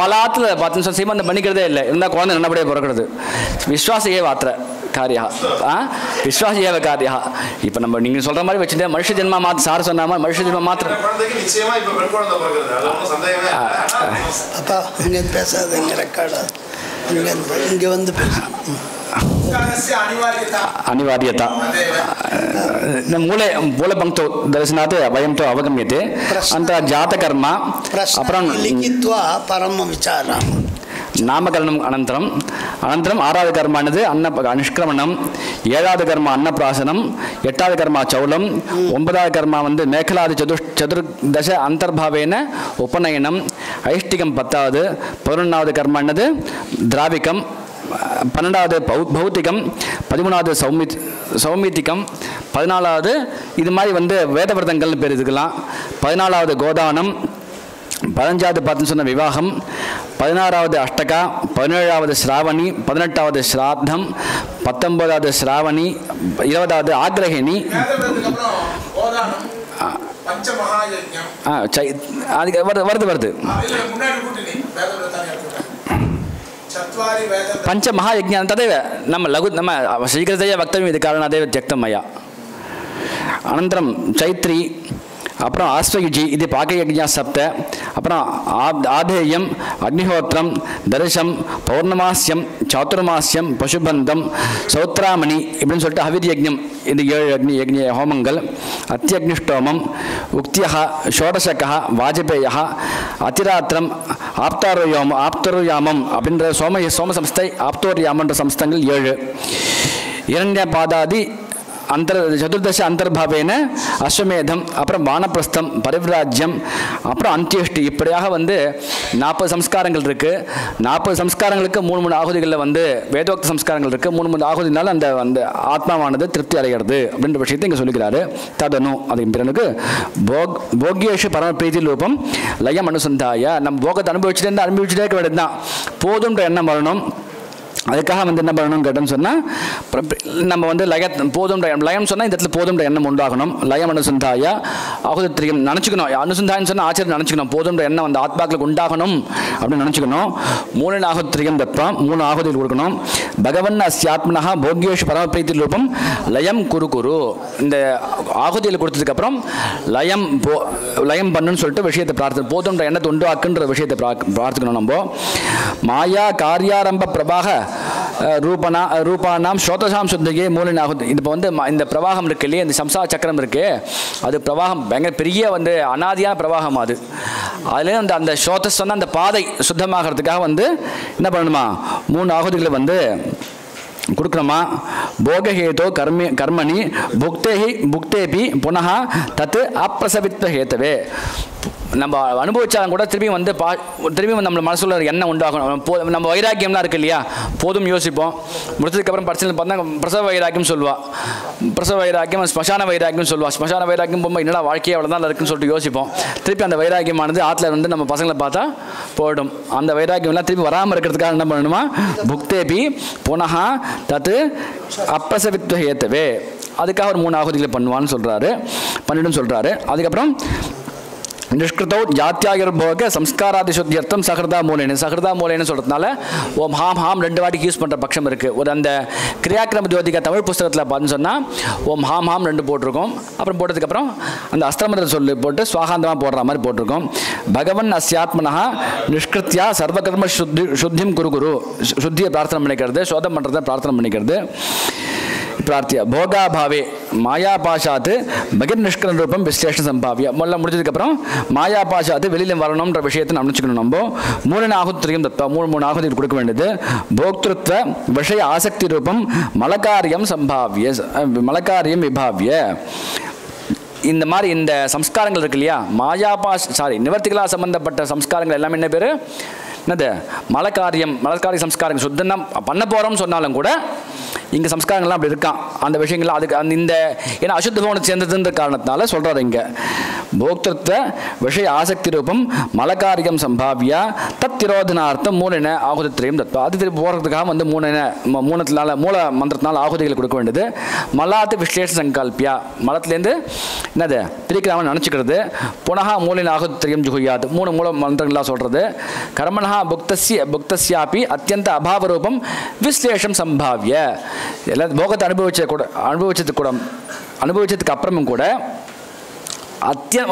பலாத்துல பார்த்து சீமந்தம் பண்ணிக்கிறதே இல்லை. இருந்தால் குழந்தை நல்லபடியாக பிறக்கிறது. விஸ்வாச ஏவ அத்திர காரியா விஸ்வாச ஏவ காரியா. இப்போ நம்ம நீங்கள் சொல்கிற மாதிரி வச்சுட்டு மனுஷ ஜென்மா மாற்ற சார் சொன்ன மாதிரி மனுஷ ஜென்மா மாத்திரம் அப்பா இங்கே பேசாத, இங்கே ரெக்கார்டு இங்கே வந்து பேச अनिवार्यता मूलपङ्क्तौ दर्शनात् वयं तु अवगम्यते अनन्तरं जातकर्म अपरं लिखित्वा परम विचारः नामकरणम् अनन्तरम् आराவது कर्माனது निष्क्रमणம் ஏழாவது கர்மா அன்னப்பிராசனம் எட்டாவது கர்மா சௌலம் ஒன்பதாவது கர்மா வந்து மேகலாதி சதுர்தச அந்தர்பாவேன உபநயனம் ஐஷ்டிகம் 10வது 11வது கர்மா என்னது திராவிகம் 12வது பௌத்திகம் 13வது சௌமித்திகம் 14வது இது மாதிரி வந்து வேதவிரதங்கள்னு பேர் இதுக்கெல்லாம் 14வது கோதானம் 15வது பார்த்து சொன்ன விவாகம் 16வது அஷ்டகா 17வது ஸ்ராவணி 18வது ஸ்ராத்தம் 19வது ஸ்ராவணி 20வது ஆக்ரஹிணி வருது पञ्चमहायज्ञानं तदेव नम लघु नम शीघ्रतया वक्तव्यम् इति कारणादेव त्यक्तं मया अनन्तरं चैत्री அப்புறம் ஆஸ்வயுஜி இது பாகயஜ்ஞா சப்த அப்புறம் ஆதேயம் அக்னிஹோத்திரம் தரிசம் பௌர்ணமாஸ்யம் சாதுர்மாஸ்யம் பசுபந்தம் சௌத்ராமணி இப்படின்னு சொல்லிட்டு ஹவித் யஜ்ஞம் இது 7 யஜ்ஞ ஹோமங்கள் அத்தியக்னிஷ்டோமம் உக்தியः ஷோடசகः வாஜபேயः அதிராத்திரம் ஆப்தருயாமம் அப்படின்ற சோம சம்ஸ்தை ஆப்தோர்யாமன்ற சம்ஸ்தங்கள் 7 இரண்யபாதாதி चतुर्दश अंतर्भावेन अश्वमेधम அப்புறம் வானப்பிரஸ்தம் பரிவ்ராஜ்யம் அப்புறம் அந்தியஷ்டி இப்படியாக வந்து 40 சம்ஸ்காரங்கள் இருக்கு 40 சம்ஸ்காரங்களுக்கு 3 ஆகுதிகளில் வந்து வேதோக்த சம்ஸ்காரங்கள் இருக்கு 3 ஆகுதினால அந்த ஆத்மாவானது திருப்தி அடைகிறது அப்படின்ற விஷயத்தை இங்கே சொல்லிக்கிறாரு ததனு அதுக்கு பிறகு போக்யேஷு பரம பிரீதி ரூபம் லயம் அனுசந்தாய நம்ம போகத்தை அனுபவிச்சுட்டே இருக்க வேண்டியதுதான் போதுன்ற எண்ணம் வரணும் அதுக்காக வந்து என்ன பண்ணணும்னு கேட்டோம்னு சொன்னால் நம்ம வந்து போதும் லயம் சொன்னால் இந்த இடத்துல போதும்ன்ற எண்ணம் உண்டாகணும் லயம் அனுசந்தாயா ஆகுதிரியம் நினச்சிக்கணும் அனுசந்தாயன்னு சொன்னால் ஆச்சரியம் நினச்சிக்கணும் போதும்ன்ற எண்ணம் அந்த ஆத்மாக்களுக்கு உண்டாகணும் அப்படின்னு நினச்சிக்கணும் 3 ஆகுதிரியம் தத்வம் 3 ஆகுதியில் கொடுக்கணும் பகவன் அஸ்யாத்மனஹா போக்யேஷு பரமபிரீதி ரூபம் லயம் குரு இந்த ஆகுதியில் கொடுத்ததுக்கப்புறம் லயம் பண்ணுன்னு சொல்லிட்டு விஷயத்தை பிரார்த்தனை போதும்ன்ற எண்ணத்தை உண்டாக்குன்ற விஷயத்தை பிரார்த்திக்கணும் நம்ம மாயா காரியாரம்ப பிரபாக ரூபானாம் ஸ்ரோதசாம் சுத்திகே மூலின் ஆகுது இப்போ வந்து இந்த பிரவாகம் இருக்கு இல்லையா இந்த சம்சார சக்கரம் இருக்கு அது பிரவாகம் பயங்கர பெரிய வந்து அனாதியான பிரவாகம் அதுலேயே அந்த ஸ்ரோதஸ் வந்து அந்த பாதை சுத்தமாகிறதுக்காக வந்து என்ன பண்ணணுமா 3 ஆகுதிகளை வந்து கொடுக்கணுமா போகஹேதோ கர்மணி புக்தேபி புனः தத் அப்பிரசவித்வ ஹேதவே நம்ம அனுபவிச்சாலும் கூட திரும்பி நம்ம மனசுல எண்ணம் உண்டாகணும் நம்ம வைராக்கியம்லாம் இருக்கு இல்லையா போதும் யோசிப்போம் முடிச்சதுக்கப்புறம் பிரச்சனை பார்த்தா பிரசவ வைராக்கியம் சொல்லுவா பிரசவ வைராக்கியம் ஸ்மசான வைராக்கியம் சொல்லுவா ஸ்மசான வைராக்கியம் போகும்போது என்னடா வாழ்க்கையே அவ்வளோதான் இருக்குன்னு சொல்லிட்டு யோசிப்போம் திருப்பி அந்த வைராக்கியமானது ஆற்றுல வந்து நம்ம பசங்களை பார்த்தா போயிடும் அந்த வைராக்கியம்லாம் திருப்பி வராமல் இருக்கிறதுக்காக என்ன பண்ணணுமா புக்தேபி புனः தத் அப்பிரசவித்வ ஹேதவே அதுக்காக ஒரு 3 ஆகுதிகளை பண்ணுவான்னு சொல்கிறாரு பண்ணிடும் சொல்கிறாரு அதுக்கப்புறம் நிஷ்கிருத்தோ ஜாத்தியாகிர்போக சம்ஸ்காராதிசுத்தியர்த்தம் சஹிருதா மூலேன்னு சொல்கிறதுனால ஓம் ஹாம் 2 வாட்டிக்கு யூஸ் பண்ணுற பட்சம் இருக்குது ஒரு அந்த கிரியாக்கிரம ஜோதிகா தமிழ் புஸ்தகத்தில் பார்த்துன்னு சொன்னால் ஓம் ஹாம் 2 போட்டிருக்கோம் அப்புறம் போட்டதுக்கப்புறம் அந்த அஸ்திரமத்தை சொல்லி போட்டு சுவாகாந்தமாக போடுற மாதிரி போட்டிருக்கோம் பகவன் அஸ்யாத்மனஹா நிஷ்கிருத்தியா சர்வகர்ம சுத்தியம் குரு சுத்தியை பிரார்த்தனை பண்ணிக்கிறது சோதம் பண்ணுறதை பிரார்த்தனை பண்ணிக்கிறது பிரார்த்தியா போகாபாவே மாயாபாஷாத் பகிர்நிஷ்கரண ரூபம் விஸ்லேஷண சம்பாவியா முதல்ல முடிஞ்சதுக்கப்புறம் மாயாபாஷாத் வெளியில் வரணுன்ற விஷயத்தை நினச்சிக்கணும் நம்ம 3 ஆகுதிரியம் தத்வா 3 ஆகுதியில் கொடுக்க வேண்டியது போக்திருத்வ விஷய ஆசக்தி ரூபம் மலக்காரியம் விபாவிய இந்த மாதிரி இந்த சம்ஸ்காரங்கள் இருக்கு இல்லையா நிவர்த்திகளா சம்பந்தப்பட்ட சம்ஸ்காரங்கள் எல்லாமே என்ன பேர் என்னது மலக்காரிய சம்ஸ்காரங்கள் சுத்தம் பண்ண போகிறோம்னு சொன்னாலும் கூட இங்கே சம்ஸ்காரங்கள்லாம் அப்படி இருக்கான் அந்த விஷயங்கள்லாம் அதுக்கு இந்த ஏன்னா அசுத்த பவனத்தை சேர்ந்ததுன்ற காரணத்தினால சொல்கிறாரு இங்கே போக்திருத்வ விஷய ஆசக்தி ரூபம் மலக்காரியம் சம்பாவியா தத்திரோதனார்த்தம் 3 ஆகுதித்திரியம் தத்வா அது திருப்பி போகிறதுக்காக வந்து 3 மூல மந்திரத்தினால ஆகுதிகளை கொடுக்க வேண்டியது மலாத்து விஸ்லேஷ சங்கல்பியா மலத்துலேருந்து என்னது பிரிக்கிறாமல் நினச்சிக்கிறது புனः மூலின் ஆகுதித்திரியம் ஜுகுயாத் 3 மூல மந்திரங்களாக சொல்கிறது கர்மணா புக்தஸ்யாபி அத்தியந்த அபாவ ரூபம் விஸ்லேஷம் சம்பாவிய எல்லாம் போகத்தை அனுபவிச்சதுக்கு அப்புறமும் கூட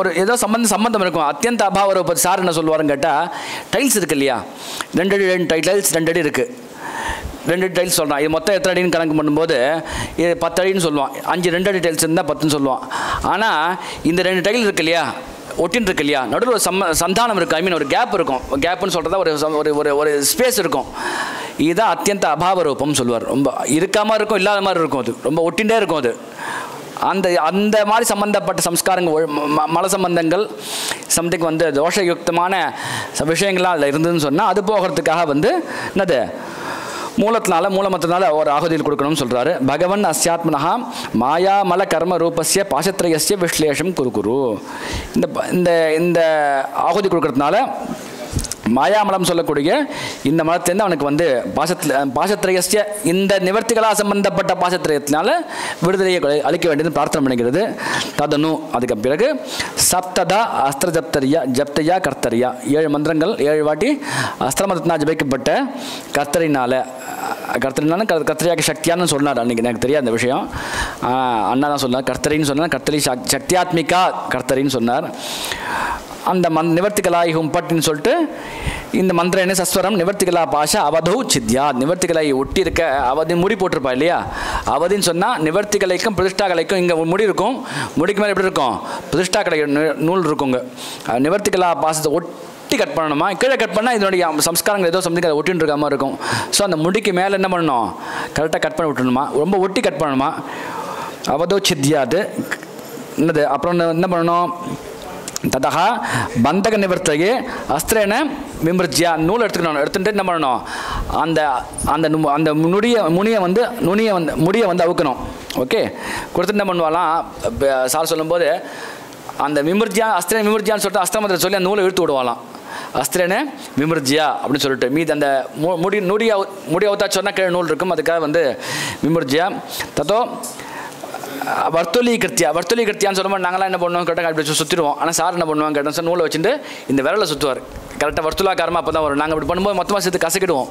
ஒரு ஏதோ சம்பந்தம் இருக்கும் அத்தியந்த அபாவ ரூபம் சார் என்ன சொல்லுவாருன்னு கேட்டால் டைல்ஸ் இருக்கு இல்லையா 2 அடி டைல்ஸ் 2 அடி இருக்குது 2 டைல்ஸ் சொல்கிறான். இது மொத்தம் எத்தனை அடின்னு கணக்கு பண்ணும்போது இது 10 அடின்னு சொல்லுவான். 5 2 அடி டைல்ஸ் இருந்தால் 10ன்னு சொல்லுவான். ஆனால் இந்த 2 டைல் இருக்கு இல்லையா, ஒட்டின்னு இருக்கு இல்லையா, நடுவில் ஒரு சந்தானம் இருக்குது. ஐ மீன் ஒரு கேப் இருக்கும். கேப்புன்னு சொல்கிறதா ஒரு ஸ்பேஸ் இருக்கும். இதுதான் அத்தியந்த அபாவ ரூபம் சொல்லுவார். ரொம்ப இருக்காமல் இருக்கும், இல்லாத மாதிரி இருக்கும். அது ரொம்ப ஒட்டிகிட்டே இருக்கும். அது அந்த மாதிரி சம்பந்தப்பட்ட சம்ஸ்காரங்கள், மல சம்பந்தங்கள், சம்திங் வந்து தோஷயுக்தமான விஷயங்கள்லாம் அதில் இருந்ததுன்னு சொன்னால் அது போகிறதுக்காக வந்து என்னது மூலமத்தினால ஒரு ஆகுதியில் கொடுக்கணும்னு சொல்கிறாரு. பகவன் அஸ்யாத்மனஹா மாயாமல கர்ம ரூபஸ்ய பாசத்ரயஸ்ய விஸ்லேஷம் குரு. இந்த ஆகுதி கொடுக்கறதுனால மாயாமலம் சொல்லக்கூடிய இந்த மலத்திலேருந்து அவனுக்கு வந்து பாசத்திரயஸ்ய இந்த நிவர்த்திகளாக சம்பந்தப்பட்ட பாசத்திரயத்தினால விடுதலையை அளிக்க வேண்டியது பிரார்த்தனை பண்ணிக்கிறது. ததனு அதுக்கு பிறகு சப்ததா அஸ்திர ஜப்தையா கர்த்தரியா 7 மந்திரங்கள் 7 வாட்டி அஸ்திர மதத்தினால் ஜபிக்கப்பட்ட கர்த்தரினாலும் கர்த்தரியாக சக்தியான்னு சொன்னார். அன்றைக்கி எனக்கு தெரியாது அந்த விஷயம். அண்ணா தான் சொன்னார். கர்த்தரின்னு சொன்னார். கர்த்தரி சக்தியாத்மிகா கர்த்தரின்னு சொன்னார். அந்த நிவர்த்திகளாய் ஹும்பட்டின்னு சொல்லிட்டு இந்த மந்திரன்னு சஸ்வரம் நிவர்த்திகலா பாஷா அவதௌ சித்யா. நிவர்த்திகளை ஒட்டி இருக்க அவதி முடி போட்டிருப்பா இல்லையா, அவதின்னு சொன்னால் நிவர்த்திகளைக்கும் பிரதிஷ்டாக்களைக்கும் இங்கே முடி இருக்கும். முடிக்கு மேலே எப்படி இருக்கும், பிரதிஷ்டாக்கலை நூல் இருக்குங்க. நிவர்த்திகலா பாசத்தை ஒட்டி கட் பண்ணணுமா, கீழே கட் பண்ணால் இதனுடைய சம்ஸ்காரங்கள் ஏதோ சம்திங் அதை ஒட்டின்னு இருக்க மாதிரி இருக்கும். ஸோ அந்த முடிக்கு மேலே என்ன பண்ணணும், கரெக்டாக கட் பண்ணி விட்டுணுமா, ரொம்ப ஒட்டி கட் பண்ணணுமா. அவதோ சித்யாது என்னது. அப்புறம் என்ன பண்ணணும், ததா பந்தக நிவர்த்தையே அஸ்திரேன விமிருஜ்யா நூல் எடுத்துட்டு என்ன பண்ணணும், அந்த முடியை வந்து அவுக்கணும். ஓகே, கொடுத்துட்டு என்ன பண்ணுவாலாம் சார் சொல்லும்போது அந்த விமிருஜ்யா அஸ்திரேன விமிருஜ்யான்னு சொல்லிட்டு அஸ்திரமத்தில் சொல்லி அந்த நூலை இழுத்து விடுவாலாம். அஸ்திரேன விமிருஜ்யா அப்படின்னு சொல்லிட்டு மீது அந்த முடியை அவுத்தா சொன்னால் கீழே நூல் இருக்கும். அதுக்காக வந்து விமிருஜ்யா. தத்தோ வர்த்தொலிகிருத்தியான்னு சொல்லும்போது நாங்களாம் என்ன பண்ணுவோம், கரெக்டாக அப்படி சுற்றிடுவோம். ஆனால் சார் என்ன பண்ணுவாங்க கேட்டால் சார் நூலை வச்சுட்டு இந்த விரலை சுற்றுவார். கரெக்டாக வர்த்துலாக்காரமாக அப்போ தான் வரும். நாங்கள் அப்படி பண்ணும்போது மொத்தமாக சேர்த்து கசக்கிடுவோம்.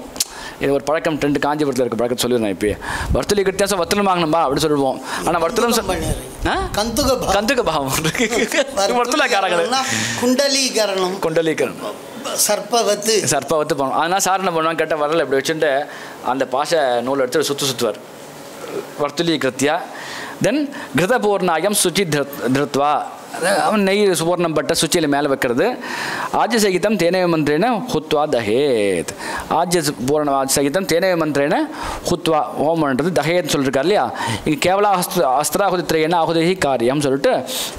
இது ஒரு பழக்கம் ட்ரெண்டு காஞ்சிபுரத்தில் இருக்க பழக்கம் சொல்லிடுறேன். இப்போ வர்த்தொலிகிருத்தியாசம் வர்த்தலம் வாங்கணும்பா அப்படின்னு சொல்லுவோம். ஆனால் வர்த்தலம் கந்துக பாவம் வர்த்துலாக்காரங்கள் குண்டலீகரணம் சர்ப்பவத்து போகணும். அதனால் சார் என்ன பண்ணுவாங்க கேட்டால் வரல இப்படி வச்சுட்டு அந்த பாஷை நூலை எடுத்து சுற்றுவார். வர்த்துலீகிருத்தியா. தென் கிருதபூர்ணாயம் சுச்சி திருத்வா அவன் நெய் சுவர்ணம் பட்ட சுச்சியில் மேலே வைக்கிறது. ஆஜ்ய சகிதம் தேனேவ மந்திரேன ஹுத்வா தஹேத். ஆஜ்ய பூர்ண சகிதம் தேனேவ மந்திரேன ஹுத்வா ஹோம் பண்ணுறது தஹேத்னு சொல்லியிருக்காரு இல்லையா. இங்கே கேவலா அஸ்திராகுதி திரையன ஆகுதி காரியம் சொல்லிட்டு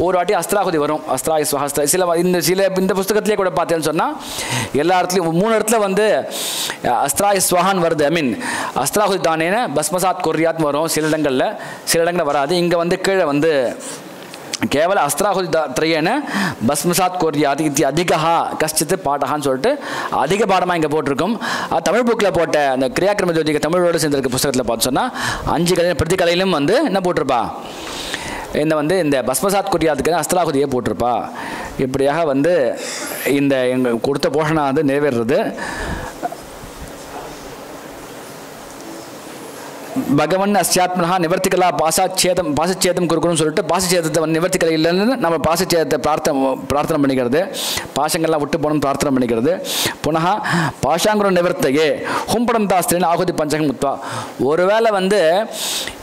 ஒரு வாட்டி அஸ்திராகுதி வரும். அஸ்திராய ஸ்வஹஸ்திர இந்த புஸ்தகத்திலே கூட பார்த்தேன்னு சொன்னால் எல்லா இடத்துலையும் 3 இடத்துல வந்து அஸ்திராய ஸ்வஹான் வருது. ஐ மீன் அஸ்திராகுதி தானேன பஸ்மசாத் கொர்ரியாத்னு வரும். சில இடங்களில் வராது. இங்கே வந்து கீழே வந்து கேவல அஸ்திராகுதி திரையேன பஸ்மசாத் கோரியாது இது அதிகா கஷ்டித்து பாடகான்னு சொல்லிட்டு அதிக பாடமாக இங்கே போட்டிருக்கும். அது தமிழ் புக்கில் போட்ட அந்த கிரியாக்கிரம ஜோதிக தமிழோடு சேர்ந்திருக்க புஸ்தகத்தில் பார்த்து சொன்னால் 5 கலை பிரதி கலையிலும் வந்து என்ன போட்டிருப்பா, இந்த பஸ்மசாத் குறியாதுக்கு அஸ்திராகுதியை போட்டிருப்பா. இப்படியாக வந்து இந்த எங்கள் கொடுத்த போஷணம் வந்து நிறைவேறுறது. பகவன் அஸ்யாத்மனா நிவர்த்திகலா பாசச்சேதம் கொடுக்கணும்னு சொல்லிட்டு பாசச்சேதத்தை நிவர்த்திக்கலை இல்லைன்னு நம்ம பாசச்சேதத்தை பிரார்த்தனை பண்ணிக்கிறது. பாசங்கள்லாம் விட்டு போகணும்னு பிரார்த்தனை பண்ணிக்கிறது. புனः பாஷாங்குர நிவர்த்தையே ஹும்படம் தாஸ்திரின்னு ஆகுதி பஞ்சகம் முத்வா. ஒருவேளை வந்து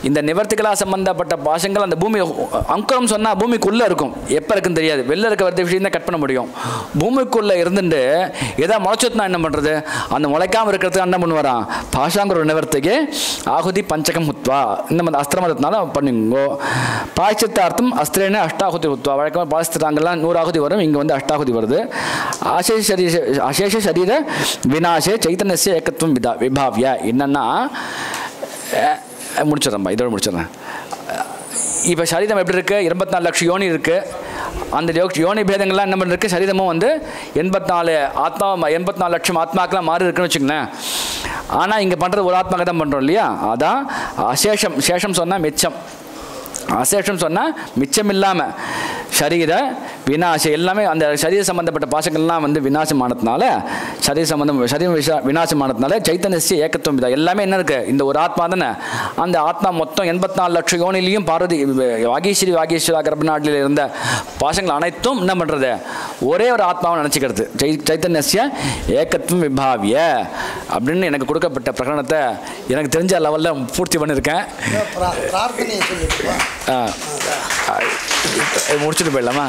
இந்த நிவர்த்திகலா சம்பந்தப்பட்ட பாஷங்கள் அந்த பூமி அங்குரம் சொன்னால் பூமிக்குள்ளே இருக்கும். எப்போ இருக்குன்னு தெரியாது. வெளில இருக்க வரது விஷயம் தான் கட் பண்ண முடியும். பூமிக்குள்ளே இருந்துட்டு எதாவது முளைச்சதுனா என்ன பண்ணுறது, அந்த முளைக்காமல் இருக்கிறதுக்கு என்ன பண்ணுவாராம், பாஷாங்குர நிவர்த்தையே ஆகுதி பஞ்சகம் முத்வா. இந்த மாதிரி அஸ்திரமதத்தினால பண்ணுங்கோ. பாய்ச்சத்தார்த்தம் அஸ்திரேன அஷ்டாகுதி முத்வா. வழக்கமாக பாய்ச்சத்தாங்கெல்லாம் 100 ஆகுதி வரும். இங்கே வந்து அஷ்டாகுதி வருது. அசேஷ சரீர விநாசே சைத்தன்யஸ்ய ஏகத்துவம் விபாவ்ய. என்னன்னா முடிச்சிடறேன்பா, இதோட முடிச்சிடறேன். இப்போ சரீரம் எப்படி இருக்குது, 24 லட்சம் யோனி இருக்குது. அந்த யோனி பேதங்கள்லாம் என்ன பண்ணிருக்கு, சரீரமும் வந்து 84 லட்சம் ஆத்மாக்கெலாம் மாறி இருக்குன்னு வச்சுக்கோங்களேன். ஆனால் இங்கே பண்ணுறது ஒரு ஆத்மாக்க தான் பண்ணுறோம் இல்லையா. அதான் சேஷம் சொன்னால் மிச்சம், அசேஷம் சொன்னால் மிச்சம் இல்லாமல் சரீர விநாசம் எல்லாமே அந்த சரீர சம்பந்தப்பட்ட பாசங்கள்லாம் வந்து விநாசமானதுனால சரீரம் விநாசமானதுனால சைத்தன்யஸ்ய ஏகத்துவம் இதா. எல்லாமே என்ன இருக்குது, இந்த ஒரு ஆத்மா தானே. அந்த ஆத்மா மொத்தம் 84 லட்சம் யோனிலையும் பார்வதி வாகீஸ்வரா கர்ப்பநாட்டில் இருந்த பாசங்கள் அனைத்தும் என்ன பண்ணுறது ஒரே ஒரு ஆத்மாவை நினச்சிக்கிறது. சைத்தன்யஸ்ய ஏகத்துவம் விபாவிய அப்படின்னு எனக்கு கொடுக்கப்பட்ட பிரகடனத்தை எனக்கு தெரிஞ்ச லெவலில் பூர்த்தி பண்ணியிருக்கேன். முடிச்சுட்டு போயிடலாமா?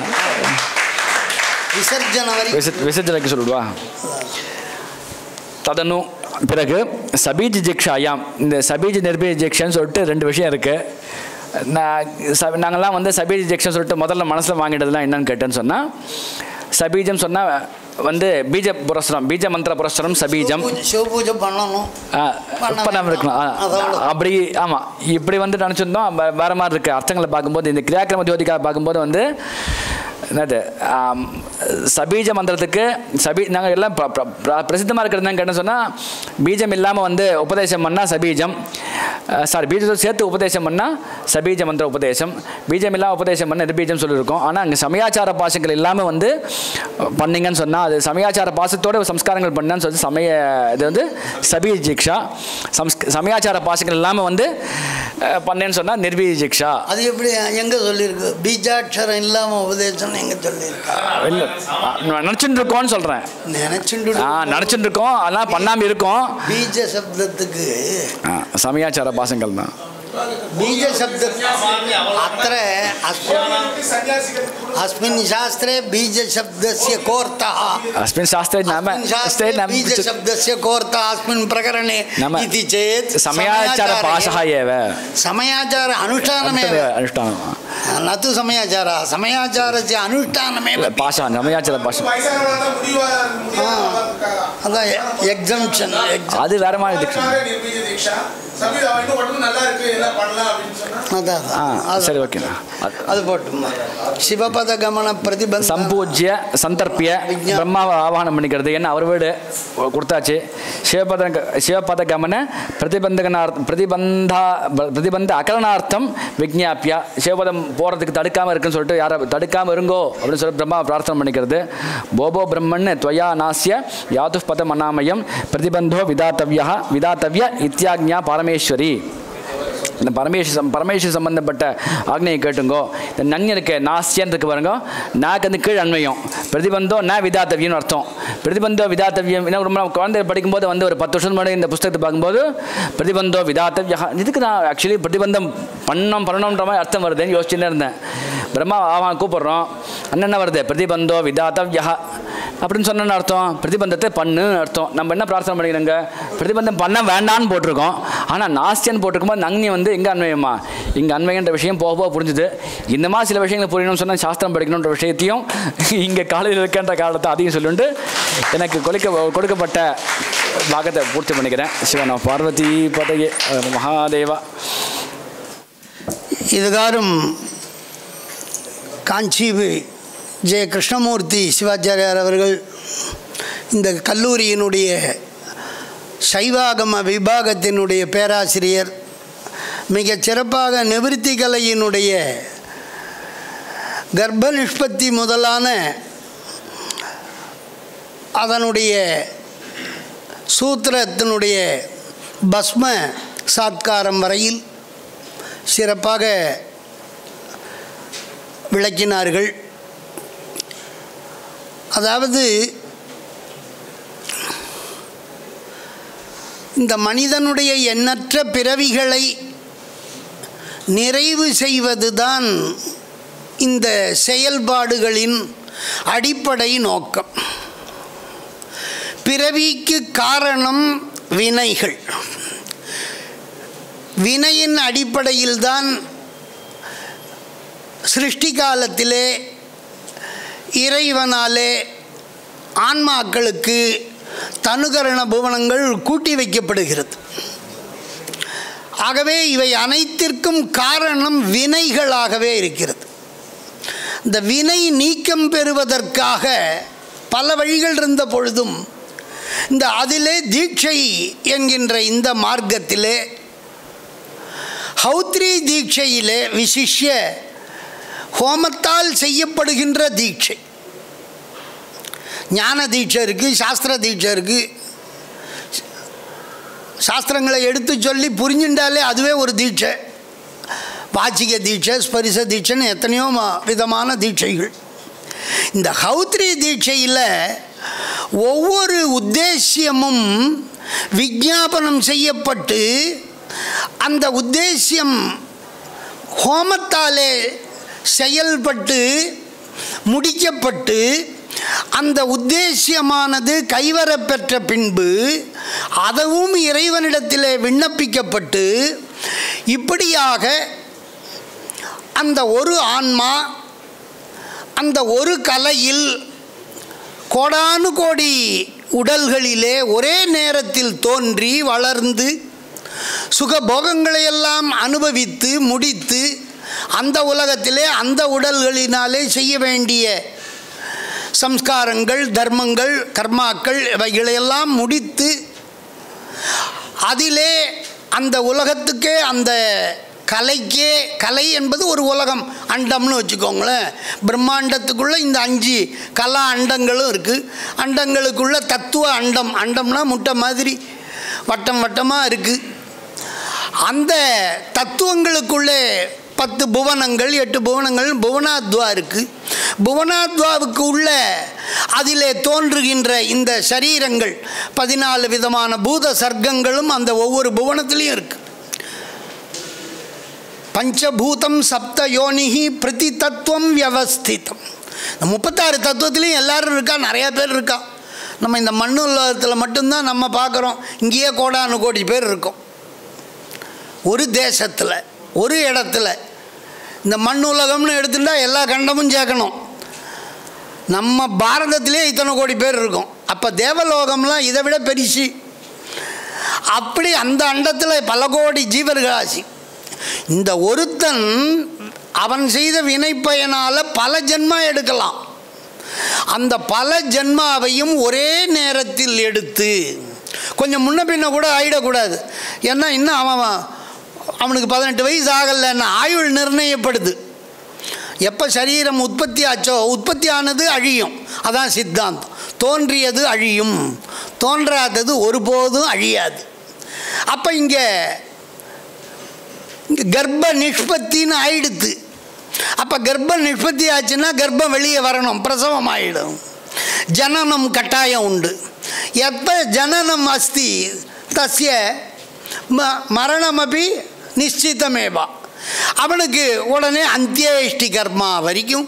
விசர்ஜனைக்கு சொல்லிடுவா. ததனு பிறகு சபீஜ் ஜிக்ஷாயாம், இந்த சபீஜ் நிர்பீஜ் ஜிக்ஷன்னு சொல்லிட்டு 2 விஷயம் இருக்குது. நாங்கள்லாம் வந்து சபீஜ் ஜிக்ஷன் சொல்லிட்டு முதல்ல மனசில் வாங்கிட்டதுலாம் என்னன்னு கேட்டேன்னு சொன்னால், சபீஜம் சொன்னால் வந்து பீஜ புரஸ்தரம், பீஜ மந்திர புரஸ்தரம் சபீஜம் பண்ணணும் இருக்கலாம். அப்படி ஆமாம், இப்படி வந்து நினச்சிருந்தோம். வேறு மாதிரி இருக்குது அர்த்தங்களை பார்க்கும்போது. இந்த கிரியாக்கிரம ஜோதிகா பார்க்கும்போது வந்து என்னது சபீஜ மந்திரத்துக்கு நாங்கள் எல்லாம் பிரசித்தமாக இருக்கிறது கேட்டேன்னு சொன்னால், பீஜம் இல்லாமல் வந்து உபதேசம் பண்ணால் சபீஜம், பீஜத்தோடு சேர்த்து உபதேசம் பண்ணால் சபீஜ மந்திர உபதேசம், பீஜம் இல்லாமல் உபதேசம் பண்ண நிர்பீஜம் சொல்லியிருக்கோம். ஆனால் அங்கே சமயாச்சார பாசங்கள் இல்லாமல் வந்து பண்ணிங்கன்னு சொன்னால், அது சமயாச்சார பாசத்தோட சம்ஸ்காரங்கள் பண்ணான்னு சொல்லி இது வந்து சபீஜ் ஜிக்ஷா. சமயாச்சார பாசங்கள் இல்லாமல் வந்து பண்ணேன்னு சொன்னால் நிர்பீஜ் ஜிக்ஷா. அது எப்படி எங்கே சொல்லியிருக்கு? பீஜாட்சரம் இல்லாமல் உபதேசம் எங்கே சொல்லியிருக்கா? இல்லை, நினச்சிட்டு இருக்கோன்னு சொல்கிறேன். நினச்சிட்டு இருக்கோம், அதெல்லாம் பண்ணாமல் இருக்கோம். பீஜ சப்தத்துக்கு சமயாச்சார பாசங்கள் தான். बीज शब्द अत्र अस्मिन् शास्त्रे बीज शब्दस्य कोऽर्थः अस्मिन् शास्त्रे नाम बीज शब्दस्य कोऽर्थः अस्मिन् प्रकरणे इति चेत् समयाचार पाशः एव समयाचार अनुष्ठानमेव न तु समयाचारः समयाचारस्य अनुष्ठानमेव पाशः समयाचार पाशः अदा एग्जम्पशन அது வேற மாதிரி दीक्षा சபி அவனுக்கு மட்டும் நல்லா இருக்கு எல்லாம் பண்ணலாம் அப்படினு சொன்னா அதான் சரி ஓகேனா அது போட்டுமா சிவபத கமன பிரதிபந்த சம்பூஜ்ய சந்தர்ப்பிய பிரம்மாவை ஆவாகனம் பண்ணிக்கிறது என்ன அவர் வீடு கொடுத்தாச்சு சிவபத கமன பிரதிபந்த அகரணார்த்தம் விஜ்ஞாபியா சிவபதம் போகிறதுக்கு தடுக்காமல் இருக்குன்னு சொல்லிட்டு யாரை தடுக்காமல் இருங்கோ அப்படின்னு சொல்லி பிரம்மா பிரார்த்தனை பண்ணிக்கிறது போபோ பிரம்மன் துவயா நாசிய யாதுஃப் பதம் அநாமயம் பிரதிபந்தோ விதாத்தவ்ய இத்தியாக்ஞா பரமேஸ்வரி இந்த பரமேஸ்வரி சம்பந்தப்பட்ட ஆக்னையை கேட்டுங்கோ இந்த நன்ய இருக்க நாசியன் இருக்கு பாருங்க நாக்கு வந்து கீழ் அண்மையும் பிரதிபந்தோ ந விதாத்தவியம்னு அர்த்தம் பிரதிபந்தோ விதாத்தவியம் என்ன ரொம்ப குழந்தை படிக்கும்போது வந்து ஒரு 10 வருஷம் முன்னாடி இந்த புத்தகத்தை பார்க்கும்போது பிரதிபந்தோ விதாத்தவியா இதுக்கு நான் ஆக்சுவலி பிரதிபந்தம் பண்ணணுன்ற மாதிரி அர்த்தம் வருதுன்னு யோசிச்சுன்னு இருந்தேன் பிரம்மா ஆவான் கூப்பிட்றோம் அண்ணன் என்ன வருது பிரதிபந்தோ விதாத்தவியா அப்படின்னு சொன்ன அர்த்தம் பிரதிபந்தத்தை பண்ணுன்னு அர்த்தம் நம்ம என்ன பிரார்த்தனை பண்ணிக்கிறோங்க பிரதிபந்தம் பண்ண வேண்டான்னு போட்டிருக்கோம் ஆனால் நாஸ்தியன் போட்டிருக்கும்போது நங்னி வந்து எங்கே அன்வயமா இங்கே அன்வயன்ற விஷயம் போக போக புரிஞ்சுது இந்த மாதிரி சில விஷயங்களை புரியணும்னு சொன்னால் சாஸ்திரம் படிக்கணுன்ற விஷயத்தையும் இங்கே காலையில் இருக்கின்ற காலத்தை அதையும் சொல்லிட்டு எனக்கு கொடுக்கப்பட்ட பாகத்தை பூர்த்தி பண்ணிக்கிறேன் சிவனா பார்வதி பதையே மகாதேவா இதுகாரும் காஞ்சி ஜெய கிருஷ்ணமூர்த்தி சிவாச்சாரியார் அவர்கள் இந்த கல்லூரியினுடைய சைவாகம விபாகத்தினுடைய பேராசிரியர் மிகச் சிறப்பாக நிவிருத்தி கலையினுடைய கர்ப்ப நிஷ்பத்தி முதலான அதனுடைய சூத்திரத்தினுடைய பஸ்ம சாத்காரம் வரையில் சிறப்பாக விளக்கினார்கள். அதாவது இந்த மனிதனுடைய எண்ணற்ற பிறவிகளை நிறைவு செய்வதுதான் இந்த செயல்பாடுகளின் அடிப்படை நோக்கம். பிறவிக்கு காரணம் வினைகள். வினையின் அடிப்படையில்தான் சிருஷ்டி காலத்திலே இறைவனாலே ஆன்மாக்களுக்கு தனுகரண புவனங்கள் கூட்டி வைக்கப்படுகிறது. ஆகவே இவை அனைத்திற்கும் காரணம் வினைகளாகவே இருக்கிறது. இந்த வினை நீக்கம் பெறுவதற்காக பல வழிகள் இருந்த பொழுதும் இந்த அதிலே தீட்சை என்கின்ற இந்த மார்க்கத்திலே ஹௌத்ரி தீட்சையிலே விசிஷ்ய ஹோமத்தால் செய்யப்படுகின்ற தீட்சை, ஞான தீட்சை இருக்குது, சாஸ்திர தீட்சை இருக்குது. சாஸ்திரங்களை எடுத்து சொல்லி புரிஞ்சுட்டாலே அதுவே ஒரு தீட்சை. வாச்சிக தீட்சை, ஸ்பரிச தீட்சைன்னு எத்தனையோ விதமான தீட்சைகள். இந்த ஹௌத்ரி தீட்சையில் ஒவ்வொரு உத்தேசியமும் விஞ்ஞாபனம் செய்யப்பட்டு அந்த உத்தேசியம் ஹோமத்தாலே செயல்பட்டு முடிக்கப்பட்டு அந்த உத்தேசியமானது கைவரப்பெற்ற பின்பு அதுவும் இறைவனிடத்திலே விண்ணப்பிக்கப்பட்டு இப்படியாக அந்த ஒரு ஆன்மா அந்த ஒரு கலையில் கோடானு கோடி உடல்களிலே ஒரே நேரத்தில் தோன்றி வளர்ந்து சுகபோகங்களையெல்லாம் அனுபவித்து முடித்து அந்த உலகத்திலே அந்த உடல்களினாலே செய்ய வேண்டிய சம்ஸ்காரங்கள் தர்மங்கள் கர்மாக்கள் இவைகளையெல்லாம் முடித்து அதிலே அந்த உலகத்துக்கே அந்த கலைக்கே கலை என்பது ஒரு உலகம் அண்டம்னு வச்சுக்கோங்களேன். பிரம்மாண்டத்துக்குள்ளே இந்த 5 கலா அண்டங்களும் இருக்குது. அண்டங்களுக்குள்ள தத்துவ அண்டம், அண்டம்னா முட்டை மாதிரி வட்டம் வட்டமாக இருக்குது. அந்த தத்துவங்களுக்குள்ளே 10 புவனங்கள் 8 புவனங்கள் புவனாத்வா இருக்குது. புவனாத்வாவுக்கு உள்ள அதிலே தோன்றுகின்ற இந்த சரீரங்கள் 14 விதமான பூத சர்க்கங்களும் அந்த ஒவ்வொரு புவனத்திலையும் இருக்குது. பஞ்சபூதம் சப்த யோனிஹி பிரதி தத்துவம் வியவஸ்திதம். இந்த 36 தத்துவத்திலையும் எல்லாரும் இருக்கா, நிறையா பேர் இருக்கா. நம்ம இந்த மண்ணு உலகத்தில் மட்டும்தான் நம்ம பார்க்குறோம். இங்கேயே கோடானு கோடி பேர் இருக்கோம். ஒரு தேசத்தில் ஒரு இடத்துல இந்த மண் உலகம்னு எடுத்துட்டா எல்லா கண்டமும் சேர்க்கணும். நம்ம பாரதத்திலே இத்தனை கோடி பேர் இருக்கும். அப்போ தேவலோகம்லாம் இதை விட பெருசு. அப்படி அந்த அண்டத்தில் பல கோடி ஜீவர்களாசி. இந்த ஒருத்தன் அவன் செய்த வினைப்பயனால் பல ஜென்மா எடுக்கலாம். அந்த பல ஜென்மாவையும் ஒரே நேரத்தில் எடுத்து கொஞ்சம் முன்ன பின்ன கூட ஆகிடக்கூடாது. ஏன்னா இன்னும் அவனுக்கு 18 வயசு ஆகலைன்னா ஆயுள் நிர்ணயப்படுது. எப்போ சரீரம் உற்பத்தி ஆச்சோ உற்பத்தி ஆனது அழியும். அதான் சித்தாந்தம். தோன்றியது அழியும், தோன்றாதது ஒருபோதும் அழியாது. அப்போ இங்கே கர்ப்ப நிஷ்பத்தின்னு ஆயிடுது. அப்போ கர்ப்ப நிஷ்பத்தி ஆச்சுன்னா கர்ப்பம் வெளியே வரணும், பிரசவம் ஆகிடும். ஜனனம் கட்டாயம் உண்டு. எப்போ ஜனனம் அஸ்தி தஸ்ய மரணமபி நிச்சிதமேவா. அவனுக்கு உடனே அந்தியேஷ்டி கர்மா வரைக்கும்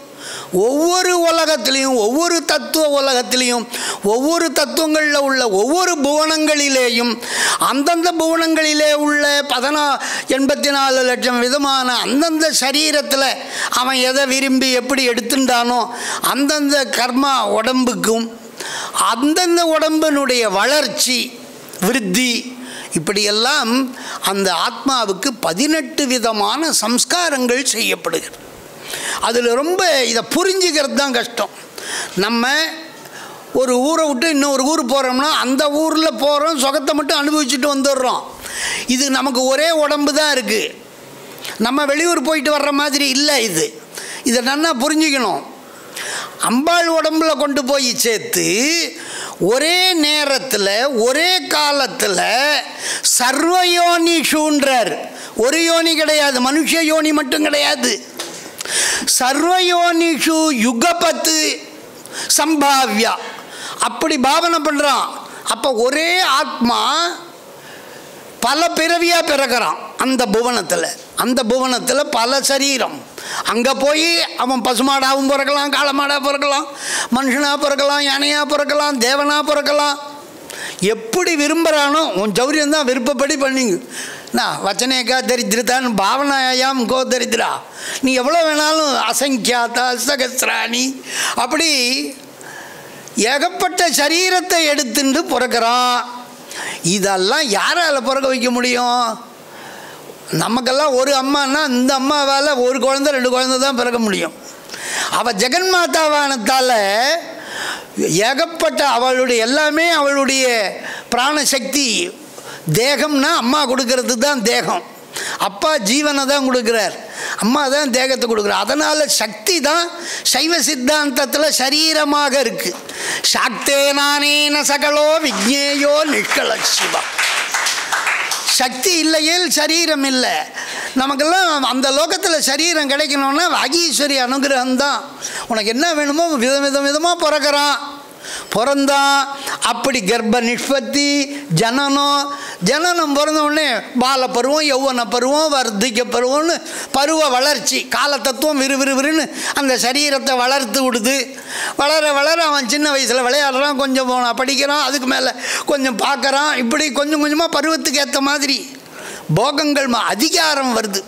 ஒவ்வொரு உலகத்திலையும் ஒவ்வொரு தத்துவ உலகத்திலையும் ஒவ்வொரு தத்துவங்களில் உள்ள ஒவ்வொரு புவனங்களிலேயும் அந்தந்த புவனங்களிலே உள்ள 84 லட்சம் விதமான அந்தந்த சரீரத்தில் அவன் எதை விரும்பி எப்படி எடுத்துட்டானோ அந்தந்த கர்மா உடம்புக்கும் அந்தந்த உடம்பினுடைய வளர்ச்சி விருத்தி இப்படியெல்லாம் அந்த ஆத்மாவுக்கு 18 விதமான சம்ஸ்காரங்கள் செய்யப்படுகிறது. அதில் ரொம்ப இதை புரிஞ்சுக்கிறது தான் கஷ்டம். நம்ம ஒரு ஊரை விட்டு இன்னொரு ஊர் போகிறோம்னா அந்த ஊரில் போகிறோம், சுகத்தை மட்டும் அனுபவிச்சுட்டு வந்துடுறோம். இது நமக்கு ஒரே உடம்பு தான் இருக்குது. நம்ம வெளியூர் போயிட்டு வர்ற மாதிரி இல்லை. இதை நல்லா புரிஞ்சுக்கணும். அம்பாள் உடம்புல கொண்டு போய் சேர்த்து ஒரே நேரத்தில் ஒரே காலத்தில் சர்வயோனிஷூன்றார். ஒரு யோனி கிடையாது, மனுஷ யோனி மட்டும் கிடையாது. சர்வயோனிஷு யுகபத்து சம்பாவ்யா அப்படி பாவனை பண்ணுறான். அப்போ ஒரே ஆத்மா பல பிறவியாக பிறக்கிறான். அந்த புவனத்தில் பல சரீரம். அங்கே போய் அவன் பசுமாடாகவும் பிறக்கலாம், காளமாடாக பிறக்கலாம், மனுஷனாக பிறக்கலாம், யானையாக பிறக்கலாம், தேவனாக பிறக்கலாம். எப்படி விரும்புகிறானோ உன் சௌரியந்தான் விருப்பப்படி பண்ணிங்க. வச்சனேக்கா தரித்திரத்தான்னு பாவனாயாம் கோ தரித்திரா. நீ எவ்வளோ வேணாலும் அசங்கியாத்தா சகசிராணி அப்படி ஏகப்பட்ட சரீரத்தை எடுத்துட்டு பிறக்கிறான். இதெல்லாம் யாரால் பிறக்க வைக்க முடியும்? நமக்கெல்லாம் ஒரு அம்மானா இந்த அம்மாவால் ஒரு குழந்தை 2 குழந்தை தான் பிறக்க முடியும். அவள் ஜெகன்மாதாவானத்தால் ஏகப்பட்ட அவளுடைய எல்லாமே அவளுடைய பிராணசக்தி. தேகம்னா அம்மா கொடுக்கறது தான் தேகம். அப்பா ஜீவனை தான் கொடுக்குறார், அம்மா தான் தேகத்தை கொடுக்குறார். அதனால் சக்தி தான் சைவ சித்தாந்தத்தில் சரீரமாக இருக்குது. சாக்தேனானேன சகலோ விஜ்ஞேயோ நிஷ்கல சிவா. சக்தி இல்லையேல் சரீரம் இல்லை. நமக்கெல்லாம் அந்த லோகத்தில் சரீரம் கிடைக்கணும்னா அகீஸ்வரி அனுகிரகம்தான். உனக்கு என்ன வேணுமோ விதமாக பிறந்தான். அப்படி கர்ப்ப நிஷ்பத்தி ஜனனம் பிறந்த உடனே பால பருவம், யௌவன பருவம், வர்த்திக்க பருவம்னு பருவ வளர்ச்சி, கால தத்துவம் விறுவிறுன்னு அந்த சரீரத்தை வளர்த்து விடுது. வளர அவன் சின்ன வயசில் விளையாடுறான், கொஞ்சம் படிக்கிறான், அதுக்கு மேலே கொஞ்சம் பார்க்குறான். இப்படி கொஞ்சம் கொஞ்சமாக பருவத்துக்கு ஏற்ற மாதிரி போகங்கள் அதிகாரம் வருது.